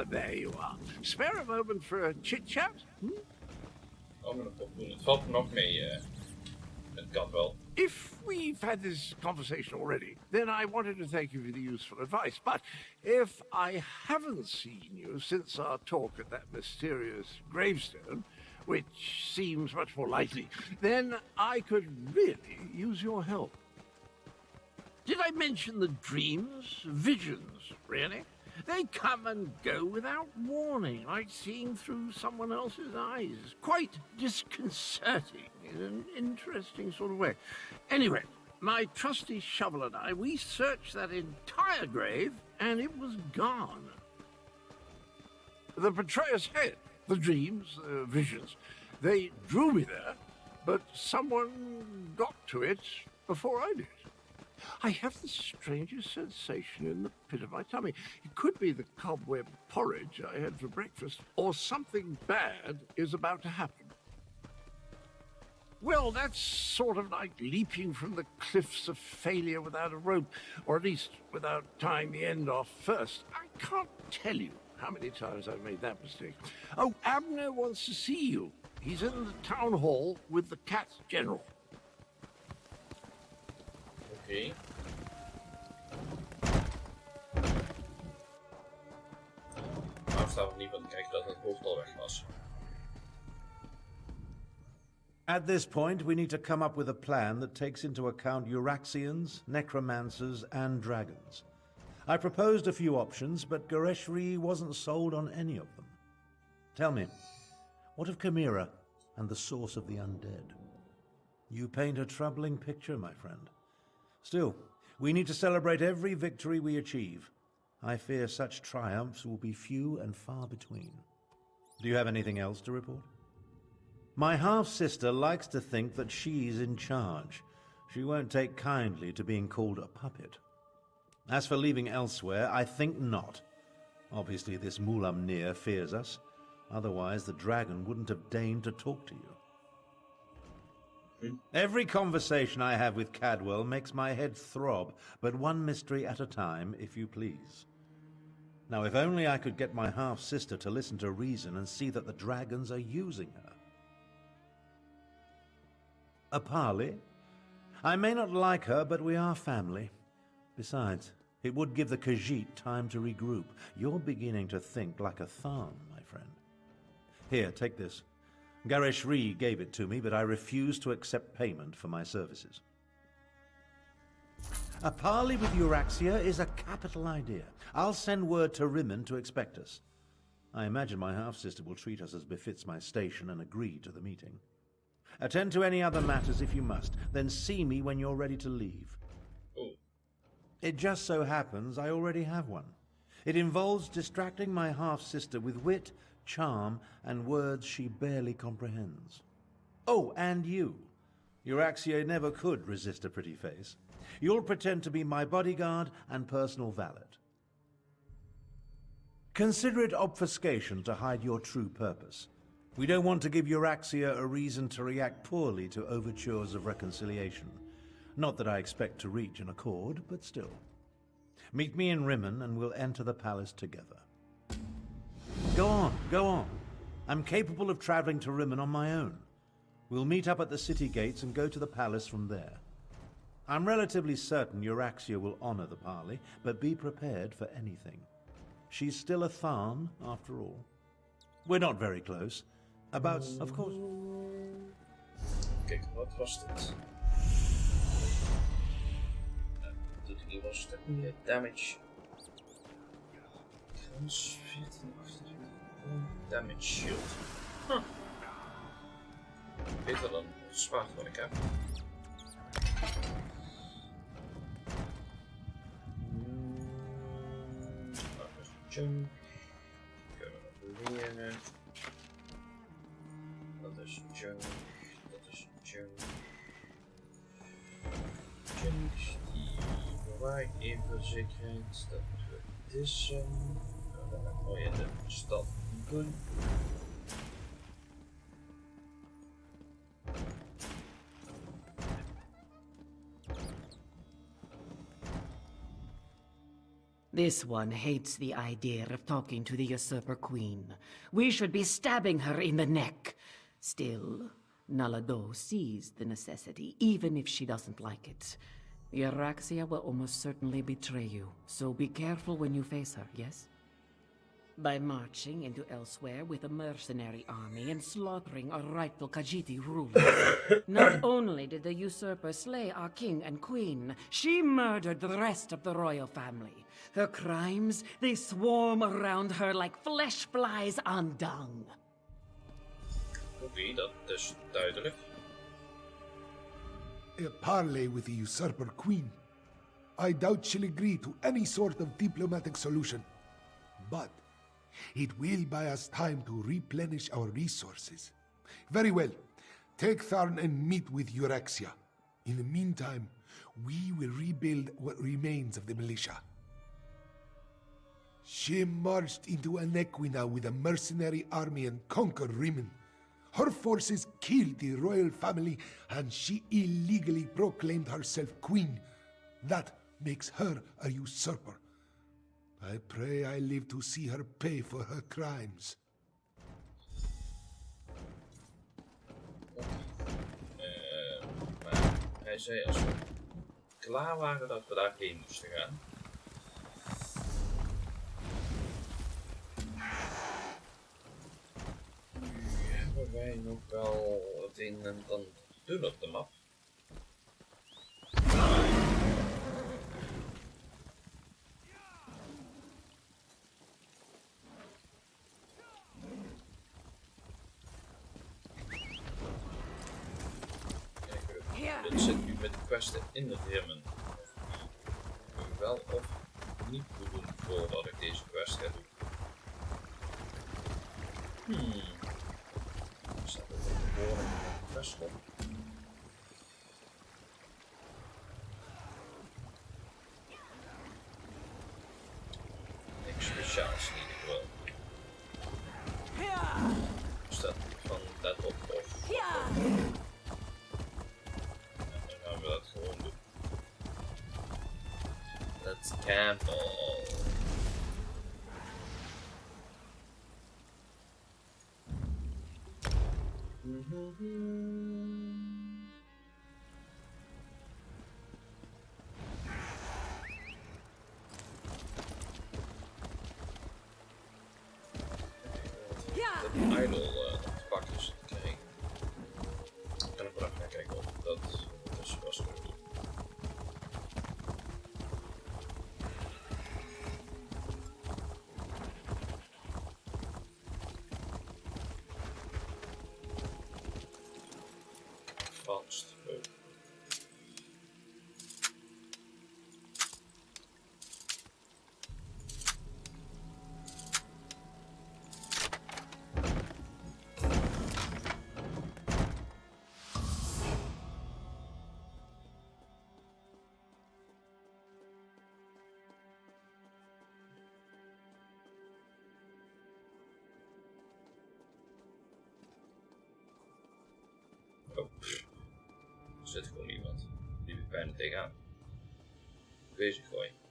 There you are. Spare a moment for a chit-chat? I'm gonna pop doen. Het valt me nog mee. Het kan wel. If we've had this conversation already, then I wanted to thank you for the useful advice. But if I haven't seen you since our talk at that mysterious gravestone, which seems much more likely, then I could really use your help. Did I mention the dreams? Visions, really? They come and go without warning, like seeing through someone else's eyes. Quite disconcerting in an interesting sort of way. Anyway, my trusty shovel and I, we searched that entire grave, and it was gone. The betrayer's head, the dreams, the visions, they drew me there, but someone got to it before I did. I have the strangest sensation in the pit of my tummy. It could be the cobweb porridge I had for breakfast, or something bad is about to happen. Well, that's sort of like leaping from the cliffs of failure without a rope, or at least without tying the end off first. I can't tell you how many times I've made that mistake. Oh, Abner wants to see you. He's in the town hall with the cat general. Okay. Waarom staan we niet van te kijken dat het hoofd al weg was? At this point, we need to come up with a plan that takes into account Euraxians, necromancers, and dragons. I proposed a few options, but Gareshri wasn't sold on any of them. Tell me, what of Chimera and the source of the undead? You paint a troubling picture, my friend. Still, we need to celebrate every victory we achieve. I fear such triumphs will be few and far between. Do you have anything else to report? My half-sister likes to think that she's in charge. She won't take kindly to being called a puppet. As for leaving Elsweyr, I think not. Obviously, this Mulamnir fears us. Otherwise, the dragon wouldn't have deigned to talk to you. Every conversation I have with Cadwell makes my head throb, but one mystery at a time, if you please. Now, if only I could get my half-sister to listen to reason and see that the dragons are using her. A parley? I may not like her, but we are family. Besides, it would give the Khajiit time to regroup. You're beginning to think like a Tharn, my friend. Here, take this. Gareshri gave it to me, but I refuse to accept payment for my services. A parley with Euraxia is a capital idea. I'll send word to Rimmon to expect us. I imagine my half-sister will treat us as befits my station and agree to the meeting. Attend to any other matters if you must, then see me when you're ready to leave. Ooh. It just so happens I already have one. It involves distracting my half-sister with wit, charm, and words she barely comprehends. Oh, and you. Euraxia never could resist a pretty face. You'll pretend to be my bodyguard and personal valet. Consider it obfuscation to hide your true purpose. We don't want to give Euraxia a reason to react poorly to overtures of reconciliation. Not that I expect to reach an accord, but still. Meet me in Rimmon and we'll enter the palace together. Go on, go on. I'm capable of traveling to Rimmon on my own. We'll meet up at the city gates and go to the palace from there. I'm relatively certain Euraxia will honor the parley, but be prepared for anything. She's still a Tharn, after all. We're not very close. About, of course... Kijk, wat was dit? Doet hij wel stuk meer damage. Trans 14 achter. Damage shield. Huh. Beter dan het zwaard wat ik heb. Dat is junk. Kunnen we nog leren. Dat is junk. Dat is junk. Junk die bewaar ik even voor de zekerheid. Dat we dissen. Dan gaan we in de stad doen. This one hates the idea of talking to the usurper queen. We should be stabbing her in the neck. Still, Nalado sees the necessity, even if she doesn't like it. Euraxia will almost certainly betray you, so be careful when you face her, yes? By marching into Elsweyr with a mercenary army and slaughtering our rightful Khajiit rulers. Not only did the usurper slay our king and queen, she murdered the rest of the royal family. Her crimes, they swarm around her like flesh flies on dung. Oké, dat is duidelijk. A parley with the usurper queen. I doubt she'll agree to any sort of diplomatic solution. But it will buy us time to replenish our resources. Very well. Take Tharn and meet with Euraxia. In the meantime, we will rebuild what remains of the militia. She marched into Anequina with a mercenary army and conquered Rimmon. Her forces killed the royal family and she illegally proclaimed herself queen. That makes her a usurper. I pray I live to see her pay for her crimes. Maar hij zei als we klaar waren dat we daarheen moesten gaan. Nu hebben wij nog wel het een en ander te doen op de map. Dit zit nu met de questen in het Rimmon. Die ik wel of niet moet doen voordat ik deze quest ga doen. Er staat ook een behoorlijk quest op. Niks speciaals in ieder geval. Er staat van dat op of. Dat gewoon doen. Let's camp all. Dat idol te pakken is te krijgen. Kan ik wel even kijken of dat was kunnen doen. Advanced. Oh, er zit gewoon iemand. Die ik bijna tegenaan. Bezig gooien.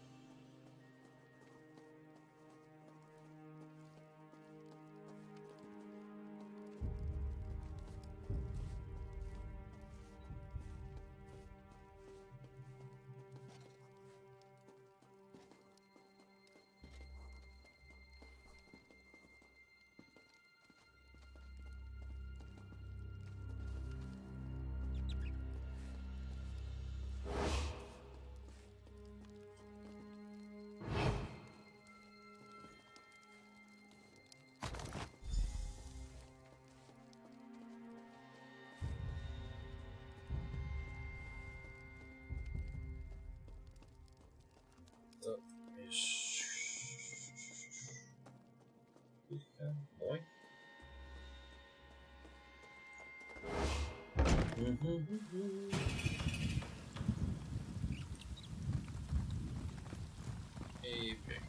Dat is goed gegaan. Mooi. Even.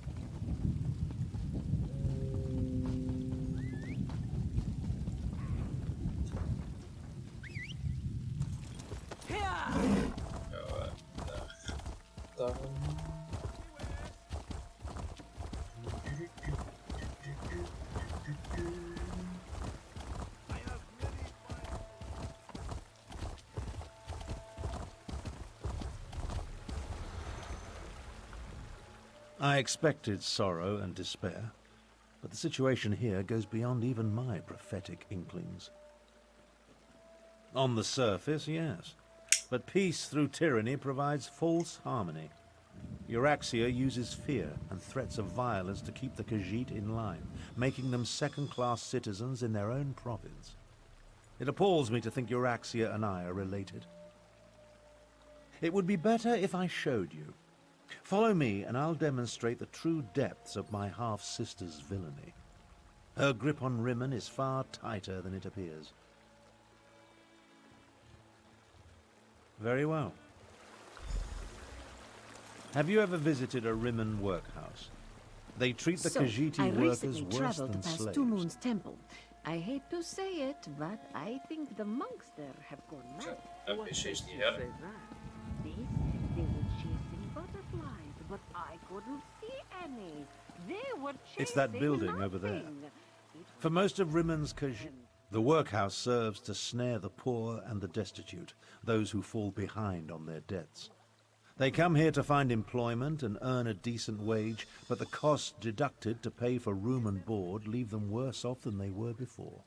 Daar. I expected sorrow and despair, but the situation here goes beyond even my prophetic inklings. On the surface, yes, but peace through tyranny provides false harmony. Euraxia uses fear and threats of violence to keep the Khajiit in line, making them second-class citizens in their own province. It appalls me to think Euraxia and I are related. It would be better if I showed you. Follow me, and I'll demonstrate the true depths of my half-sister's villainy. Her grip on Rimmon is far tighter than it appears. Very well. Have you ever visited a Rimmon workhouse? They treat the Khajiiti workers worse than slaves. Two Moons Temple. I hate to say it, but I think the monks there have gone mad. NPC's die redden. They were chasing butterflies, but I couldn't see any. They were chasing It's that building over there. For most of Rimmon's Khajiit, the workhouse serves to snare the poor and the destitute, those who fall behind on their debts. They come here to find employment and earn a decent wage, but the costs deducted to pay for room and board leave them worse off than they were before.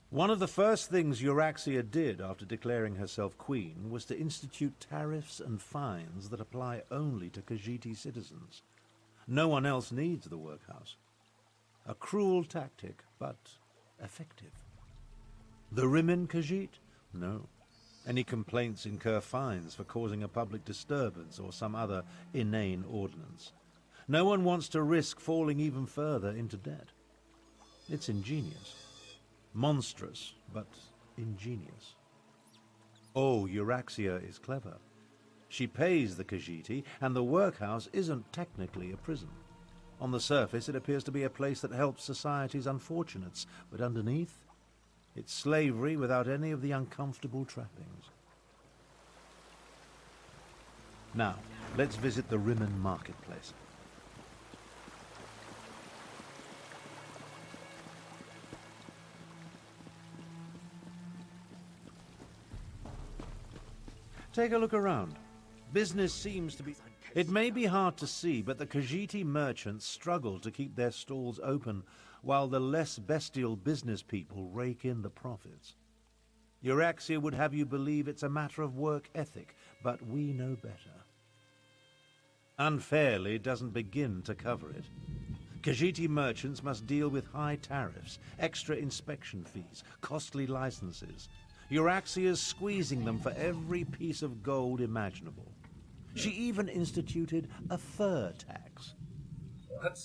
One of the first things Euraxia did after declaring herself queen was to institute tariffs and fines that apply only to Khajiiti citizens. No one else needs the workhouse. A cruel tactic, but effective. The Rimmen Khajiit? No. Any complaints incur fines for causing a public disturbance or some other inane ordinance. No one wants to risk falling even further into debt. It's ingenious. Monstrous, but ingenious. Oh, Euraxia is clever. She pays the Khajiiti, and the workhouse isn't technically a prison. On the surface, it appears to be a place that helps society's unfortunates, but underneath, it's slavery without any of the uncomfortable trappings. Now, let's visit the Rimmen marketplace. Take a look around. Business seems to be... It may be hard to see, but the Khajiiti merchants struggle to keep their stalls open, while the less bestial business people rake in the profits. Euraxia would have you believe it's a matter of work ethic, but we know better. Unfairly doesn't begin to cover it. Khajiiti merchants must deal with high tariffs, extra inspection fees, costly licenses. Euraxia's squeezing them for every piece of gold imaginable. She even instituted a fur tax. What?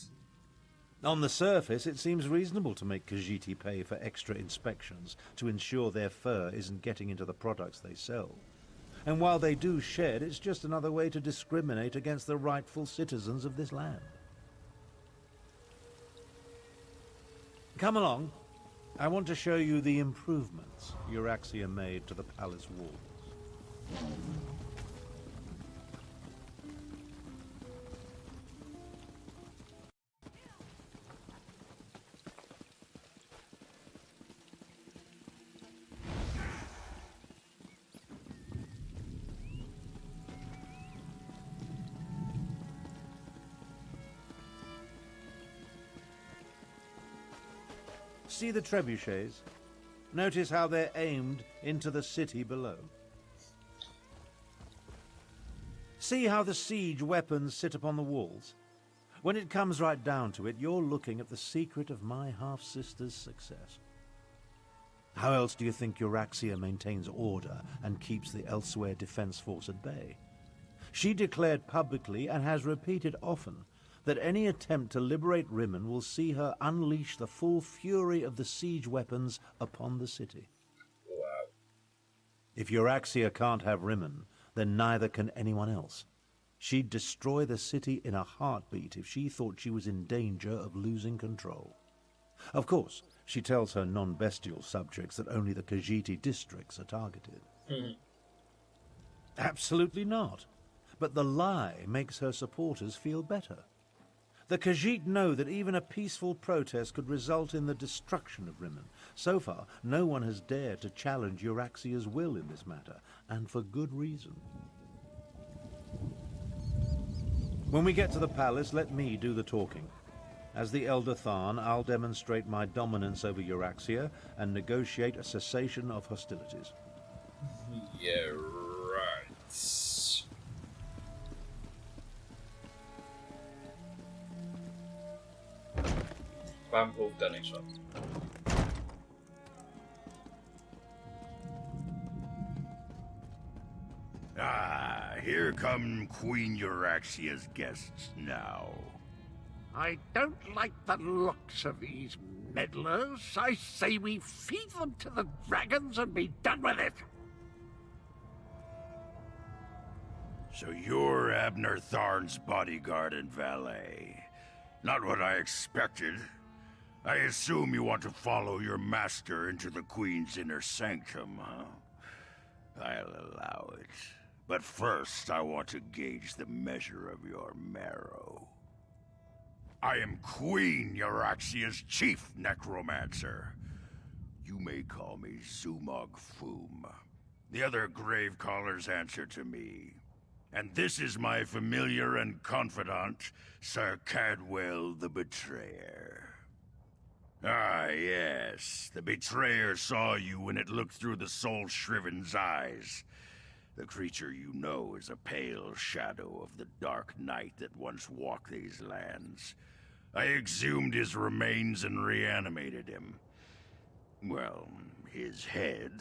On the surface, it seems reasonable to make Khajiiti pay for extra inspections to ensure their fur isn't getting into the products they sell. And while they do shed, it's just another way to discriminate against the rightful citizens of this land. Come along. I want to show you the improvements Euraxia made to the palace walls. See the trebuchets? Notice how they're aimed into the city below. See how the siege weapons sit upon the walls? When it comes right down to it, you're looking at the secret of my half-sister's success. How else do you think Euraxia maintains order and keeps the Elsweyr defense force at bay? She declared publicly, and has repeated often, that any attempt to liberate Rimmon will see her unleash the full fury of the siege weapons upon the city. Wow. If Euraxia can't have Rimmon, then neither can anyone else. She'd destroy the city in a heartbeat if she thought she was in danger of losing control. Of course, she tells her non-bestial subjects that only the Khajiit districts are targeted. Absolutely not. But the lie makes her supporters feel better. The Khajiit know that even a peaceful protest could result in the destruction of Rimmon. So far, no one has dared to challenge Euraxia's will in this matter, and for good reason. When we get to the palace, let me do the talking. As the Elder Tharn, I'll demonstrate my dominance over Euraxia and negotiate a cessation of hostilities. Yeah, right. Waarom geloof ik daar niks van? Ah, here come Queen Euraxia's guests now. I don't like the looks of these meddlers. I say we feed them to the dragons and be done with it. So you're Abner Tharn's bodyguard and valet. Not what I expected. I assume you want to follow your master into the Queen's inner sanctum, huh? I'll allow it. But first, I want to gauge the measure of your marrow. I am Queen Euraxia's chief necromancer. You may call me Zumog Foom. The other grave callers answer to me. And this is my familiar and confidant, Sir Cadwell the Betrayer. Ah, yes. The Betrayer saw you when it looked through the soul-shriven's eyes. The creature you know is a pale shadow of the dark night that once walked these lands. I exhumed his remains and reanimated him. Well, his head.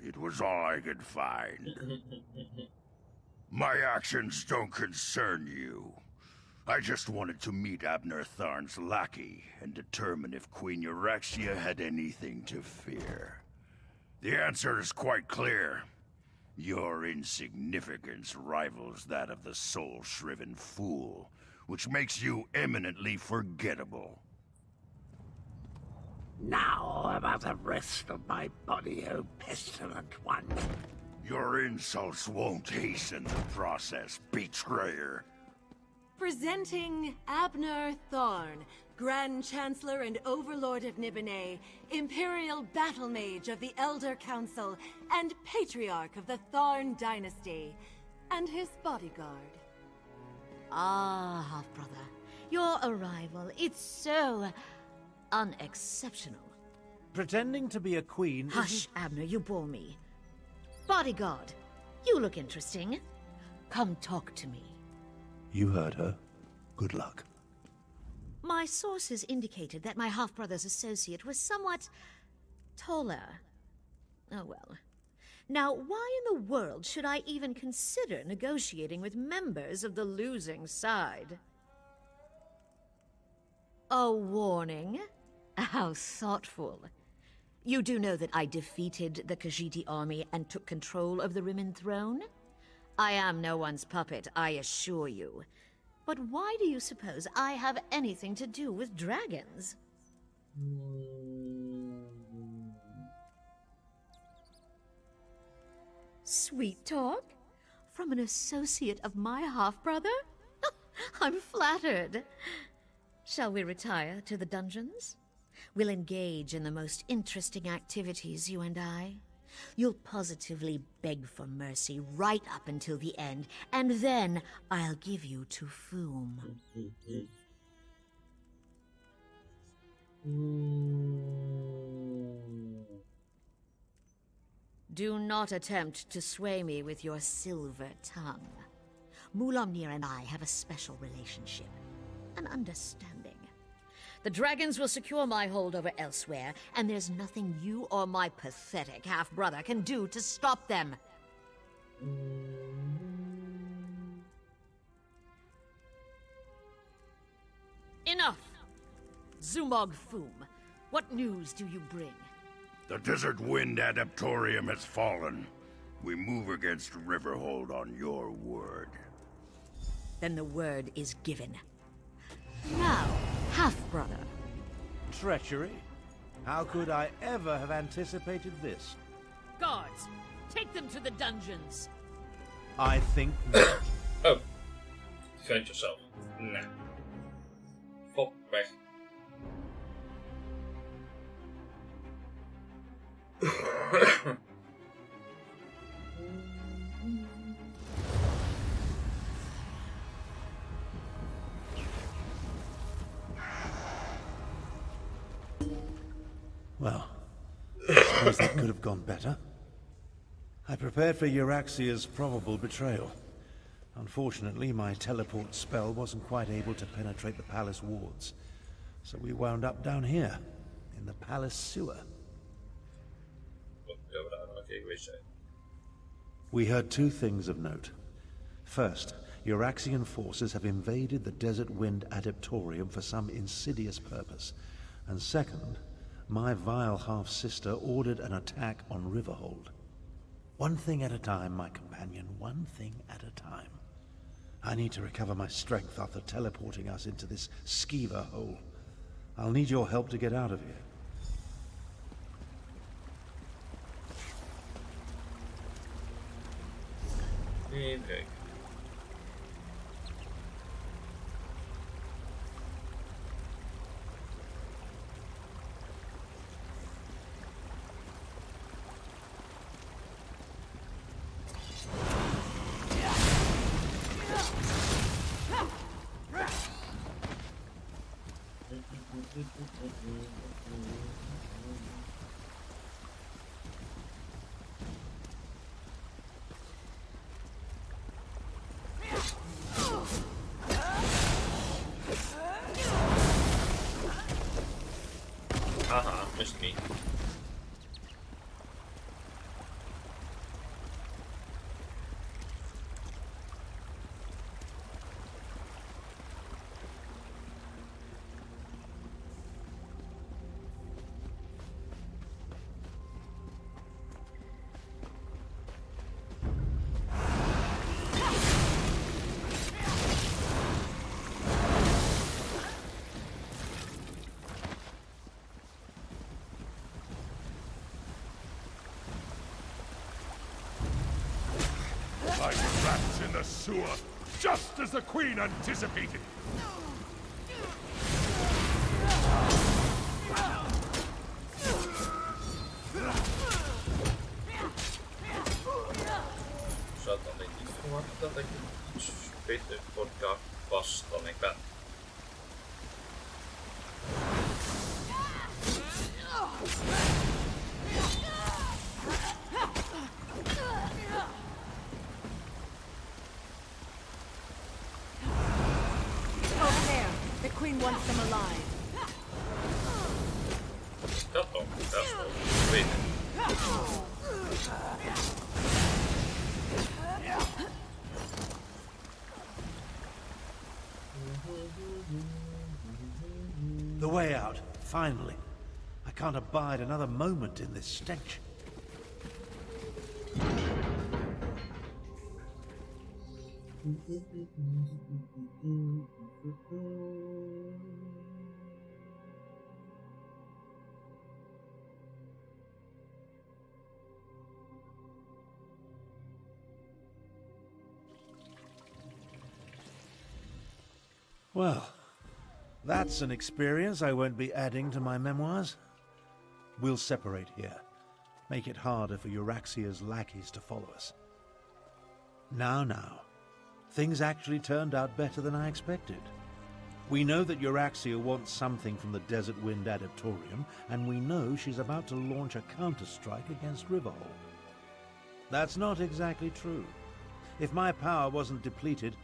It was all I could find. My actions don't concern you. I just wanted to meet Abner Tharn's lackey and determine if Queen Euraxia had anything to fear. The answer is quite clear. Your insignificance rivals that of the soul-shriven fool, which makes you eminently forgettable. Now about the rest of my body, O pestilent one. Your insults won't hasten the process, betrayer. Presenting Abner Tharn, Grand Chancellor and Overlord of Nibene, Imperial Battle Mage of the Elder Council, and Patriarch of the Tharn Dynasty, and his bodyguard. Ah, half-brother. Your arrival, it's so unexceptional. Pretending to be a queen Hush, Abner, you bore me. Bodyguard, you look interesting. Come talk to me. You heard her. Good luck. My sources indicated that my half-brother's associate was somewhat taller. Oh well. Now, why in the world should I even consider negotiating with members of the losing side? A warning? How thoughtful. You do know that I defeated the Khajiit army and took control of the Rimmon throne? I am no one's puppet, I assure you. But why do you suppose I have anything to do with dragons? sweet talk? From an associate of my half-brother? I'm flattered. Shall we retire to the dungeons? We'll engage in the most interesting activities, you and I. You'll positively beg for mercy right up until the end, and then I'll give you to Foom. Do not attempt to sway me with your silver tongue. Mulamnir and I have a special relationship, an understanding. The dragons will secure my hold over Elsweyr, and there's nothing you or my pathetic half-brother can do to stop them. Enough! Zumog Foom, what news do you bring? The Desert Wind Adaptorium has fallen. We move against Riverhold on your word. Then the word is given. Now, half-brother. Treachery? How could I ever have anticipated this? Guards, take them to the dungeons. I think not. Oh. Defend yourself. Nah. Fop weg. Well, I suppose that could have gone better. I prepared for Euraxia's probable betrayal. Unfortunately, my teleport spell wasn't quite able to penetrate the palace wards, so we wound up down here, in the palace sewer. We heard two things of note. First, Euraxian forces have invaded the Desert Wind Adaptorium for some insidious purpose. And second, my vile half-sister ordered an attack on Riverhold. One thing at a time, my companion, one thing at a time. I need to recover my strength after teleporting us into this skeever hole. I'll need your help to get out of here. Okay. Haha, missed me. Like rats in the sewer, just as the Queen anticipated. Ik zou het alleen niet verwachten dat ik iets beter voor elkaar pas dan ik ben. Over there. The Queen wants them alive. Dat toch, dat is wel beter. The way out, finally. I can't abide another moment in this stench. Well, that's an experience I won't be adding to my memoirs. We'll separate here. Make it harder for Euraxia's lackeys to follow us. Now. Things actually turned out better than I expected. We know that Euraxia wants something from the Desert Wind Adeptorium, and we know she's about to launch a counter-strike against Riverhold. That's not exactly true. If my power wasn't depleted,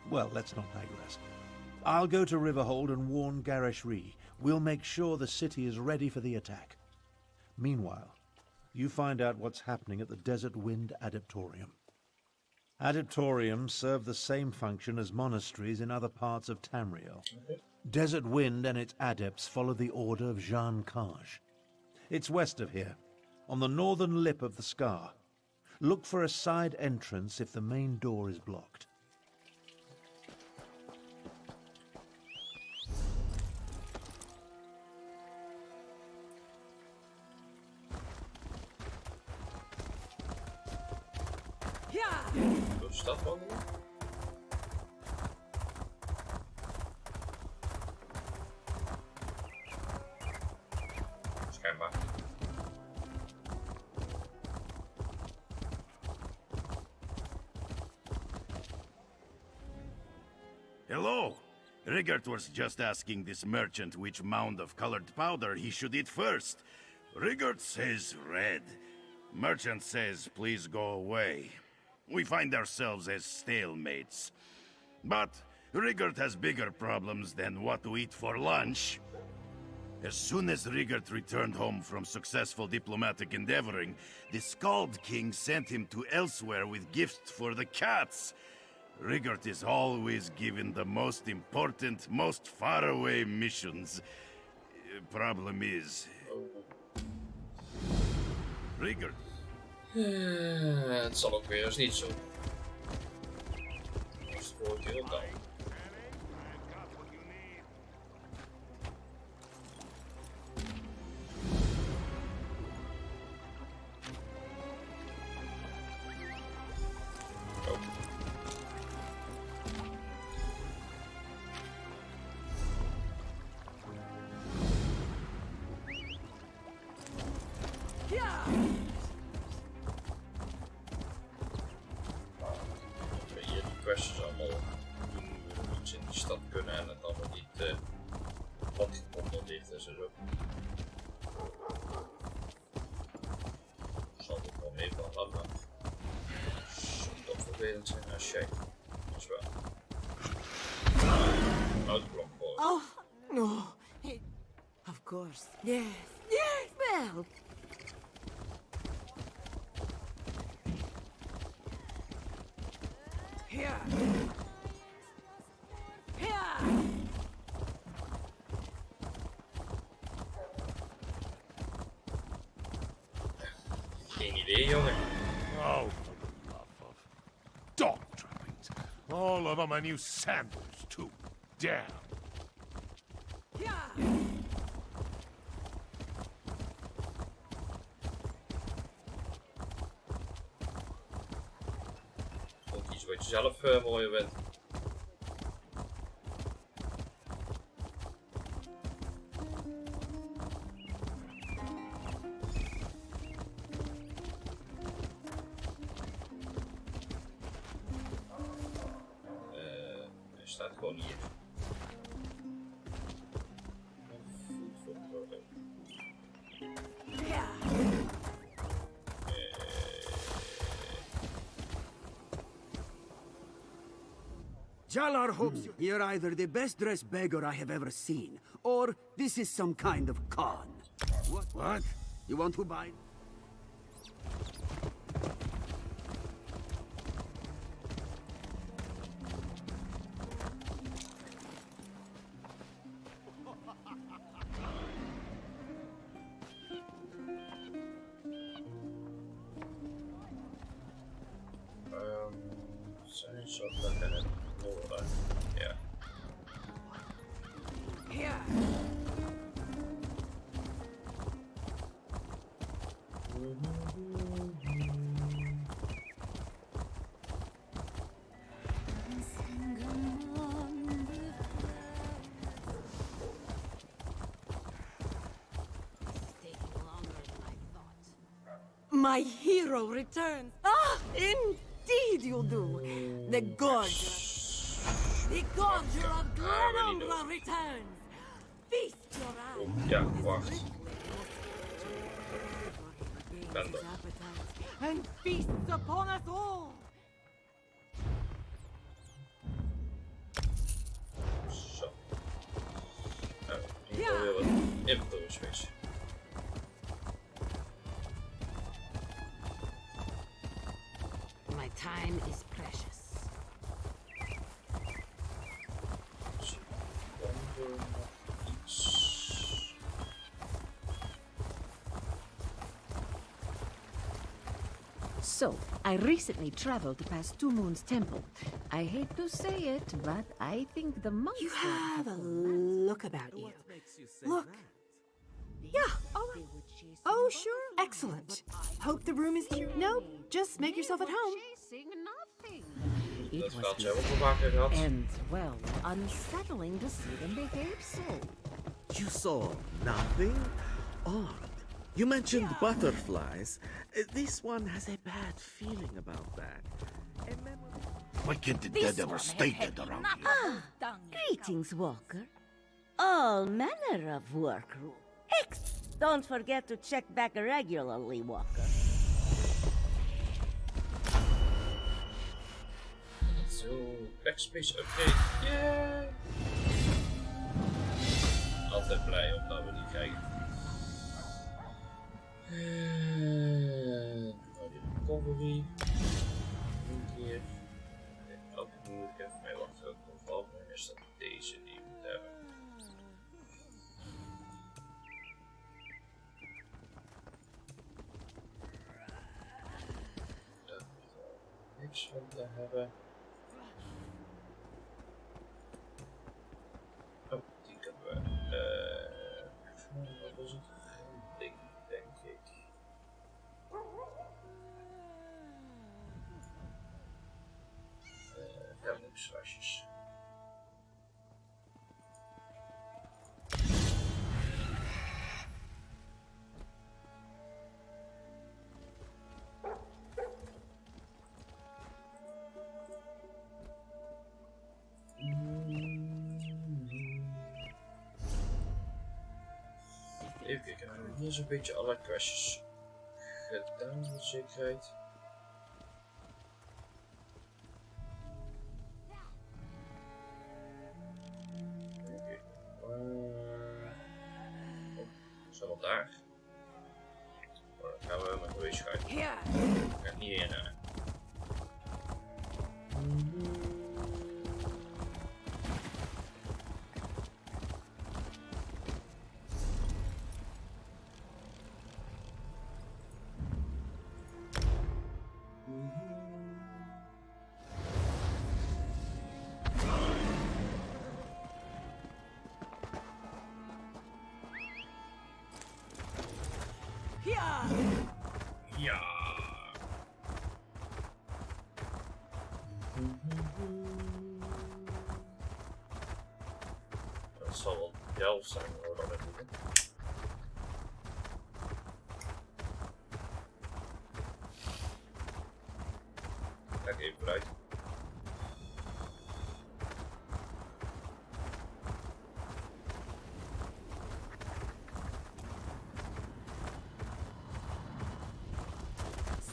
well, let's not digress. I'll go to Riverhold and warn Garishri. We'll make sure the city is ready for the attack. Meanwhile, you find out what's happening at the Desert Wind Adeptorium. Adeptoriums serve the same function as monasteries in other parts of Tamriel. Desert Wind and its adepts follow the order of Jean Kaj. It's west of here, on the northern lip of the scar. Look for a side entrance if the main door is blocked. Door de stad wandelen? Schijnbaar. Hello! Rigert was just asking this merchant which mound of colored powder he should eat first. Rigert says red. Merchant says please go away. We find ourselves as stalemates. But Rigert has bigger problems than what to eat for lunch. As soon as Rigert returned home from successful diplomatic endeavoring, the Scald King sent him to Elsweyr with gifts for the cats. Rigert is always given the most important, most faraway missions. Problem is... Rigert. Het zal ook weer eens niet zo. Dat is het vorige keer ook al. Quests allemaal doen, we nog iets in die stad kunnen en het allemaal niet platgekomen ligt en zo. Zal het wel meevallen, maar zou dat vervelend zijn als jij. Dat is wel. Uitblok worden. Oh, no. Of course. Yes. Yes, well. Here. Here. Geen idee, jongen. Oh, for the love of dog trappings. All over my new sandals, too. Damn. Ook iets wat je zelf mooier bent. Hij staat gewoon hier. Jalar hopes you're either the best-dressed beggar I have ever seen, or this is some kind of con. What? You want to buy? Zijn zo lekker in het noorden. Ja. My hero returns. Ah, indeed you do. The Gorger. The Gorger of Grenoble returns. Feast your eyes. Ja, wacht. Ben er. And feasts upon us all. Zo. Nou, in ieder geval weer wat inventory space. My time is precious. So, I recently traveled past Two Moon's temple. I hate to say it, but I think the monks... You have a look about you. Look. Yeah. Oh, sure. Excellent. Hope the room is here. No, just make yourself at home. It Dat was gaat ze ook al vaker gehad. and, well, unsettling to see them behave so. You saw nothing? Odd. You mentioned butterflies. This one has a bad feeling about that. Why can't the dead ever stay dead around here? Greetings, Walker. All manner of work. Don't forget to check back regularly, Walker. Zo, backspace update. Yeah! Altijd blij omdat we die krijgen. Nou, die recovery. Een keer. Elke moet ik even mee wachten. Ook nog wel. Is dat deze die we moeten hebben? Daar moet er niks van te hebben. Oh, die kunnen we. Wat was het? Een ding, denk ik. Helmslasjes. Even kijken, we hebben hier zo'n beetje alle questjes gedaan, voor zekerheid. Zo wat daar. Oh, dan gaan we maar weer schuiven. Ik ga het niet in. Ja. Dat zal wel Delft zijn hoor, dan natuurlijk. Kijk even vooruit.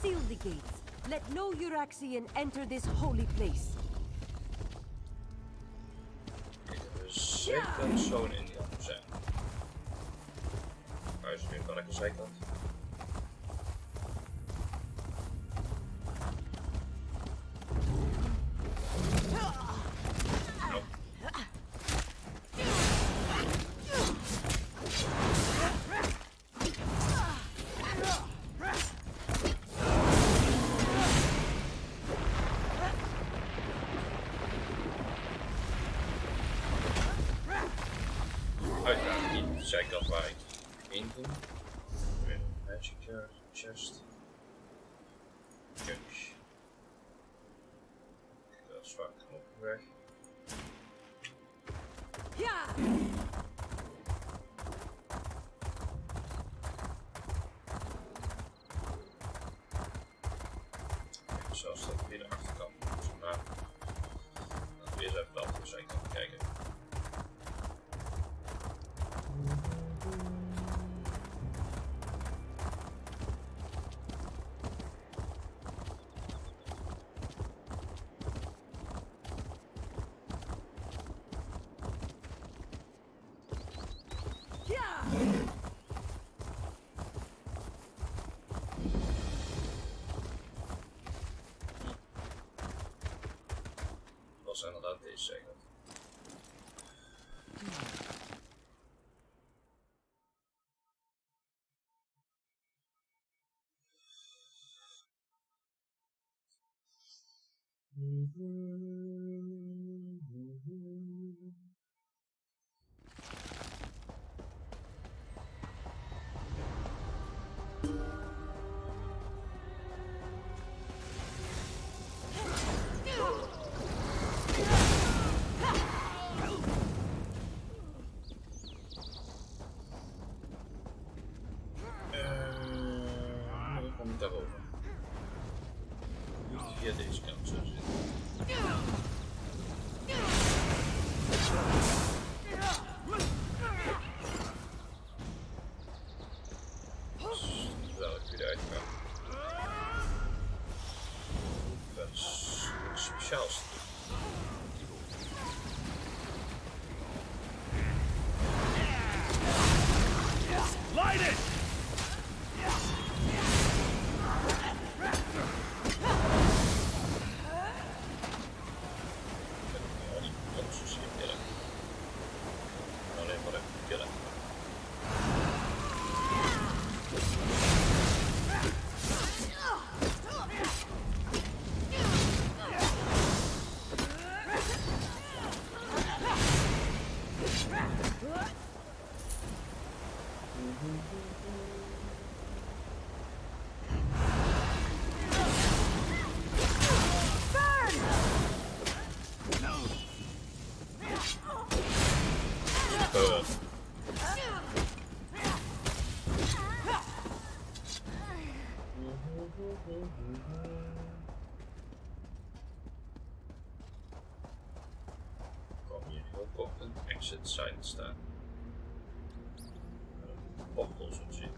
Seal the gates. Let no Euraxian enter this holy place. Dus zeker zo'n in die andere zijn. Hij is nu aan de zijkant. Uiteraard niet de zijkant waar ik in kom. Weer een magic chest. Junk. Dat is vaak genoeg weg. Ja! zelfs dat ik weer erachter kan. Dus, maar laten we eerst even de andere zijkant kijken. Dat was inderdaad deze zijkant. Dan kom ik daarover. Niet via deze kant zo zitten. Terwijl ik weer uit kan. Dat is iets speciaals. Light it! Kom hier ook op een exit site staan. Een portal zo zien.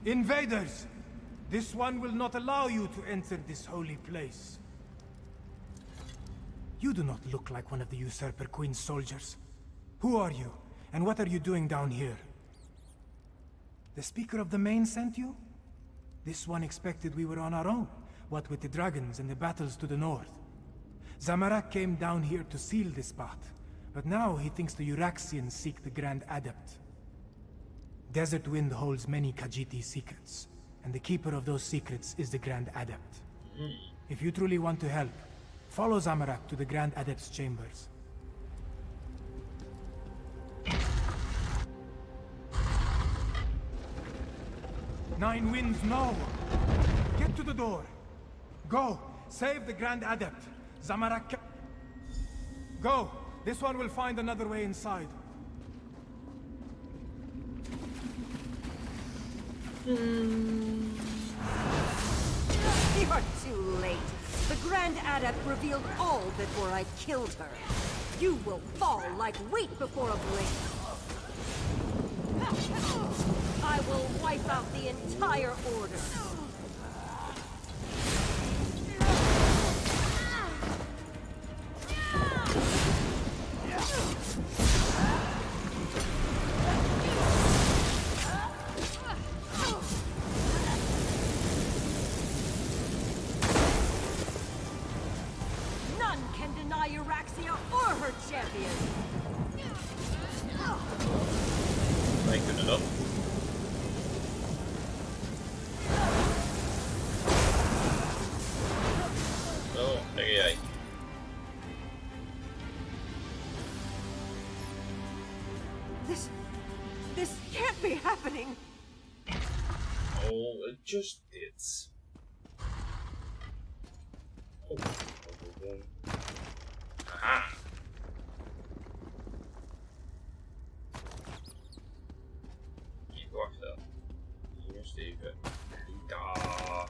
Invaders! This one will not allow you to enter this holy place. You do not look like one of the Usurper Queen's soldiers. Who are you? And what are you doing down here? The Speaker of the Main sent you? This one expected we were on our own, what with the dragons and the battles to the north. Zamorak came down here to seal this spot, but now he thinks the Euraxians seek the Grand Adept. Desert Wind holds many Khajiit secrets, and the keeper of those secrets is the Grand Adept. If you truly want to help, follow Zamorak to the Grand Adept's chambers. Nine Winds, no! Get to the door! Go! Save the Grand Adept! Zamorak... Go! This one will find another way inside. You're too late. The Grand Adept revealed all before I killed her. You will fall like wheat before a blade. I will wipe out the entire order. None can deny Euraxia or her champion. Wij kunnen dat. Zo, tegen jij. This can't be happening. Oh, it just did. Oh, aha. Even wachten. Hier Steven. Ja.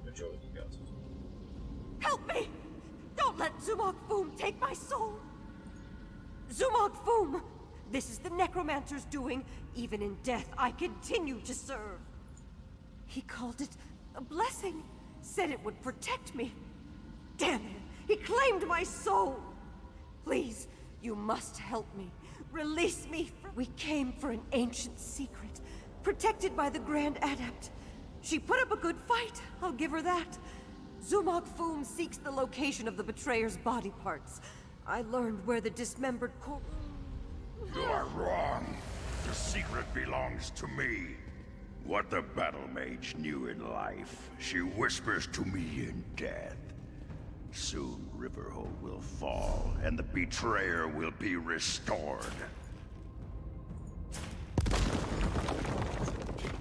Majority got it. Help me! Don't let Zumog Foom take my soul! Zumog Foom! This is the Necromancer's doing. Even in death, I continue to serve. He called it a blessing. Said it would protect me. Damn it! He claimed my soul! Please, you must help me. Release me. We came for an ancient secret, protected by the Grand Adept. She put up a good fight, I'll give her that. Zumog Foom seeks the location of the betrayer's body parts. I learned where the dismembered corpse... You're wrong. The secret belongs to me. What the Battle Mage knew in life, she whispers to me in death. Soon Riverhold will fall, and the betrayer will be restored.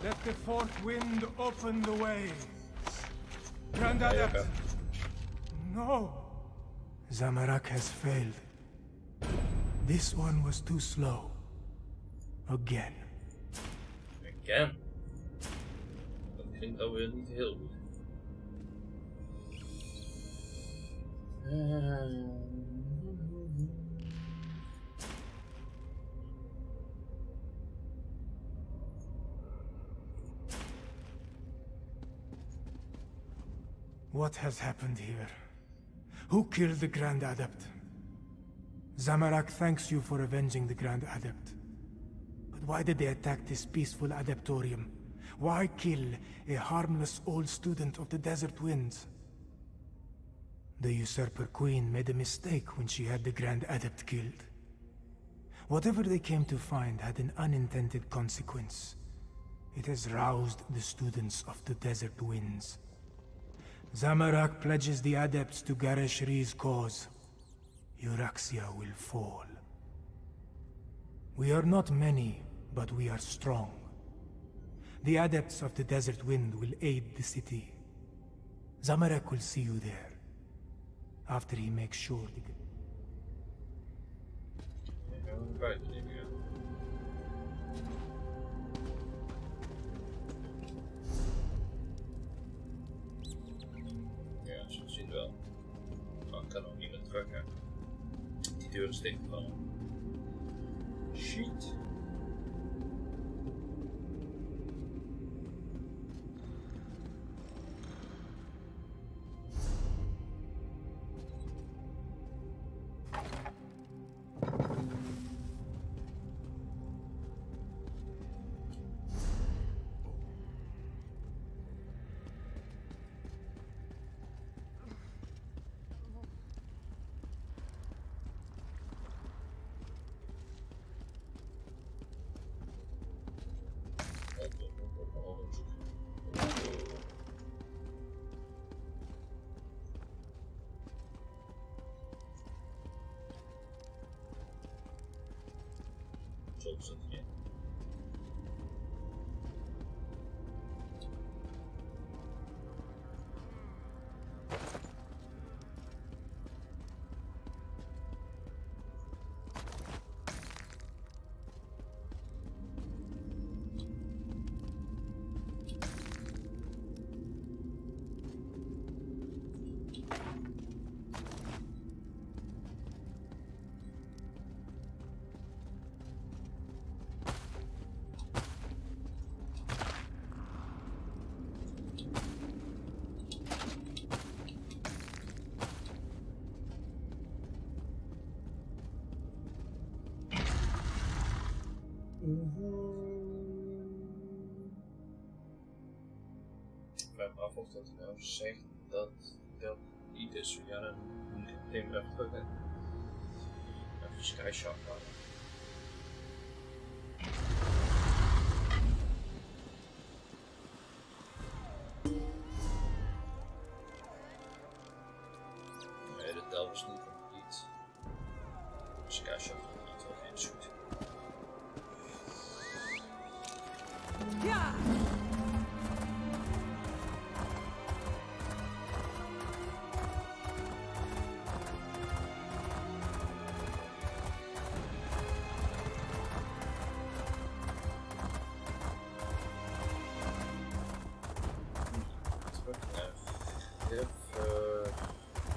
Let the fourth wind open the way. Grand Adept! No! Zamorak has failed. This one was too slow. Again. Again? Dat klinkt alweer niet heel goed. What has happened here? Who killed the Grand Adept? Zamorak thanks you for avenging the Grand Adept. But why did they attack this peaceful Adeptorium? Why kill a harmless old student of the Desert Winds? The Usurper Queen made a mistake when she had the Grand Adept killed. Whatever they came to find had an unintended consequence. It has roused the students of the Desert Winds. Zamorak pledges the Adepts to Gareshri's cause. Euraxia will fall. We are not many, but we are strong. The Adepts of the Desert Wind will aid the city. Zamarek will see you there. After he makes sure the... Buiten neem ik aan. Ja, zo zien we wel. Maar ik kan ook niet meer terug, hè. Die deur is dicht van. Shit. Zo zit je. Ik vraag me af of dat hij nou zegt dat dat niet is. Ja, dan moet ik meteen weer even terug. Even Skyshark halen. Nee, de deel was niet complete. Skyshark gaat niet wel geen shoot. Ja!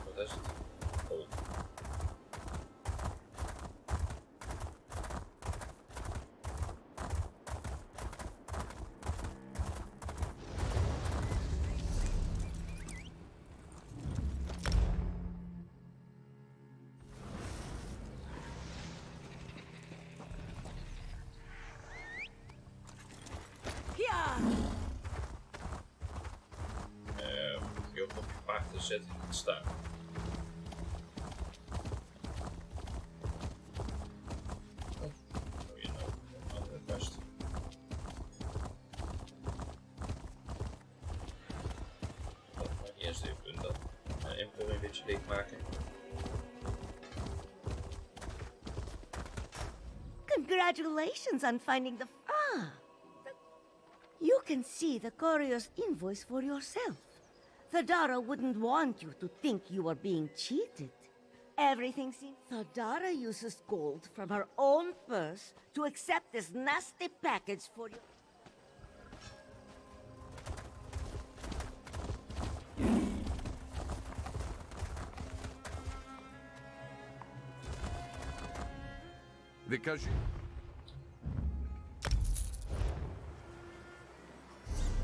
Wat is het? Oh. Je ook op je paard te zetten en te staan. Oh, je nou een andere vast. Maar eerst even dat inventory een beetje leegmaken. Congratulations on finding the... You can see the courier's invoice for yourself. Thadara wouldn't want you to think you were being cheated. Everything seems... Thadara uses gold from her own purse to accept this nasty package for you. Because you...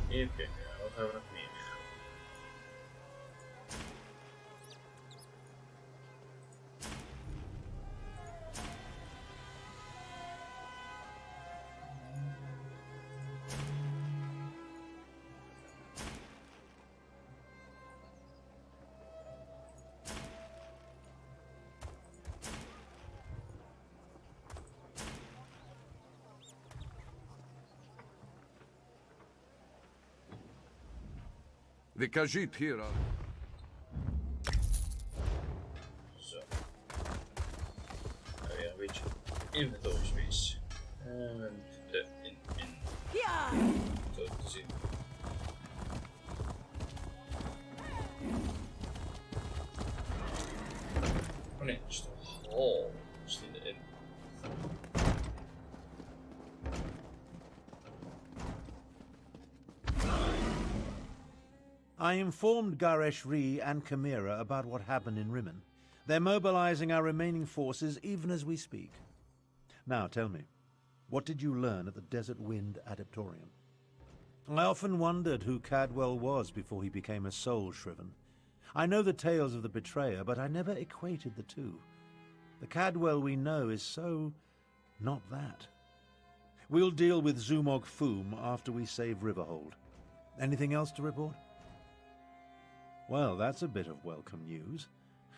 Even kijken, wat hebben we nog meer? The Khajiit here are... Zo. Nou weer een beetje inventory space. En de in. Ja! Zo te zien. Oh nee, er is toch... Oh, misschien erin. I informed Garesh Ree and Chimera about what happened in Rimmon. They're mobilizing our remaining forces even as we speak. Now, tell me, what did you learn at the Desert Wind Adeptorium? I often wondered who Cadwell was before he became a soul shriven. I know the tales of the betrayer, but I never equated the two. The Cadwell we know is so... not that. We'll deal with Zumog Foom after we save Riverhold. Anything else to report? Well, that's a bit of welcome news.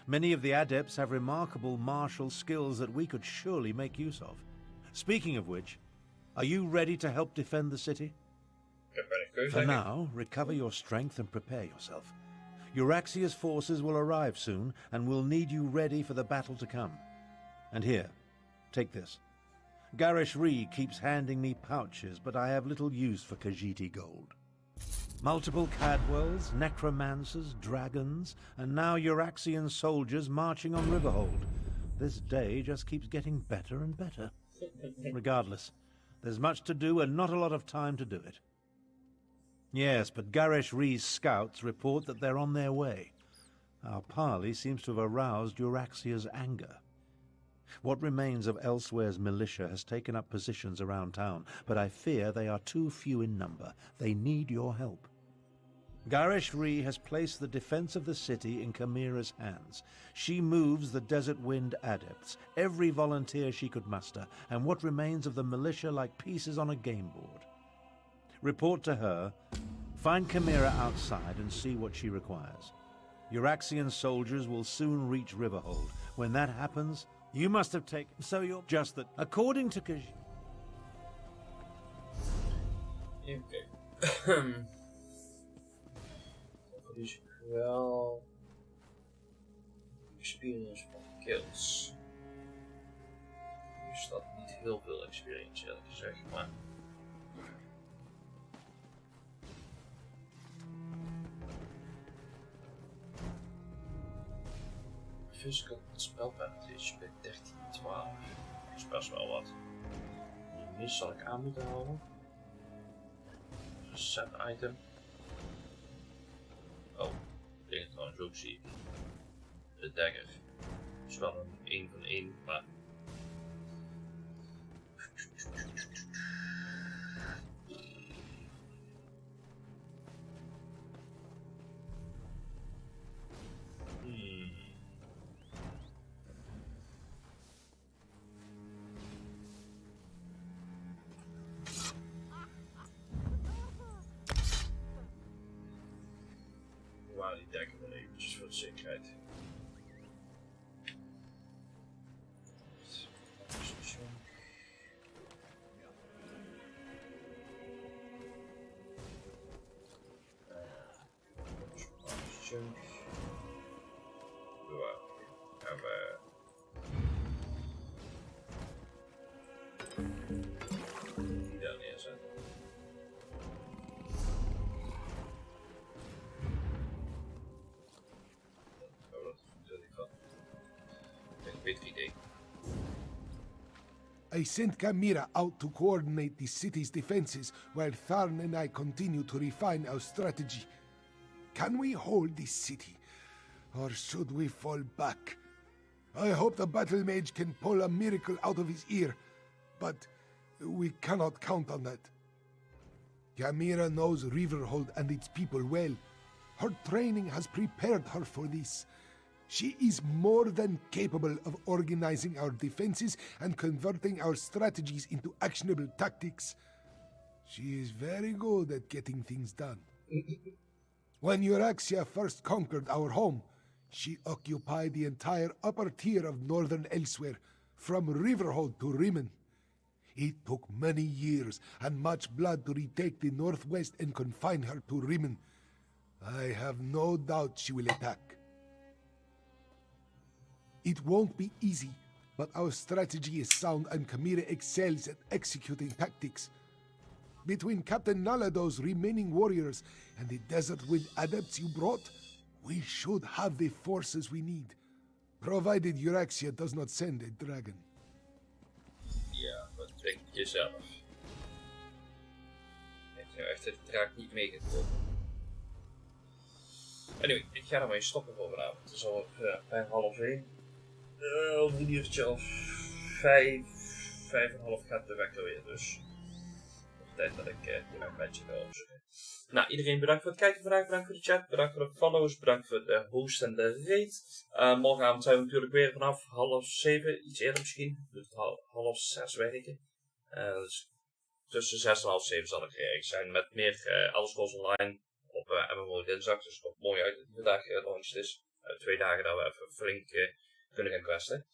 Many of the adepts have remarkable martial skills that we could surely make use of. Speaking of which, are you ready to help defend the city? For now, recover your strength and prepare yourself. Euraxia's forces will arrive soon, and we'll need you ready for the battle to come. And here, take this. Garesh Ree keeps handing me pouches, but I have little use for Khajiiti gold. Multiple Cadwells, necromancers, dragons, and now Euraxian soldiers marching on Riverhold. This day just keeps getting better and better. Regardless, there's much to do and not a lot of time to do it. Yes, but Garesh Ree's scouts report that they're on their way. Our parley seems to have aroused Euraxia's anger. What remains of Elsweyr's militia has taken up positions around town, but I fear they are too few in number. They need your help. Garesh Ree has placed the defense of the city in Chimera's hands. She moves the Desert Wind adepts, every volunteer she could muster, and what remains of the militia like pieces on a game board. Report to her, find Chimera outside and see what she requires. Euraxian soldiers will soon reach Riverhold. When that happens, you must have taken... So you're... Just that, according to Kaj... Okay. Dus wel... Experience van kills. Nu staat niet heel veel experience, eerlijk gezegd, maar... Physical spell penetration bij 13, 12. Dat is best wel wat. Die mis zal ik aan moeten houden. Set item. Oh, ik denk het trouwens ook zie. De dagger. Het is wel een 1 van 1, maar... Die dekken wel eventjes voor de zekerheid. Junk. Gaan we... Die daar neerzetten. I sent Chimera out to coordinate the city's defenses while Tharn and I continue to refine our strategy. Can we hold this city, or should we fall back? I hope the battle mage can pull a miracle out of his ear, but we cannot count on that. Chimera knows Riverhold and its people well. Her training has prepared her for this. She is more than capable of organizing our defenses and converting our strategies into actionable tactics. She is very good at getting things done. When Euraxia first conquered our home, she occupied the entire upper tier of northern Elsweyr, from Riverhold to Rimmon. It took many years and much blood to retake the northwest and confine her to Rimmon. I have no doubt she will attack. It won't be easy, but our strategy is sound and Chimera excels at executing tactics. Between Captain Nalado's remaining warriors and the Desert Wind adepts you brought, we should have the forces we need. Provided Euraxia does not send a dragon. Ja, wat denk je zelf? Ik denk echt dat de draak niet mee gaat komen. Anyway, ik ga er maar stoppen voor vanavond. Het is al bijna 1:30. Over een uurtje of 5:30 gaat de wekker weer. Dus nog tijd dat ik een beetje ga opzoeken. Nou, iedereen bedankt voor het kijken vandaag. Bedankt voor de chat. Bedankt voor de follows. Bedankt voor de host en de raid. Morgenavond zijn we natuurlijk weer vanaf 6:30. Iets eerder misschien. Dus 5:30 werken. Dus tussen 6 en 6:30 zal ik ergens zijn. Met meer Elder Scrolls Online op MMO dinsdag. Dus het komt mooi uit dat die vandaag launched is. 2 dagen dat we even flink kunnen gaan questen.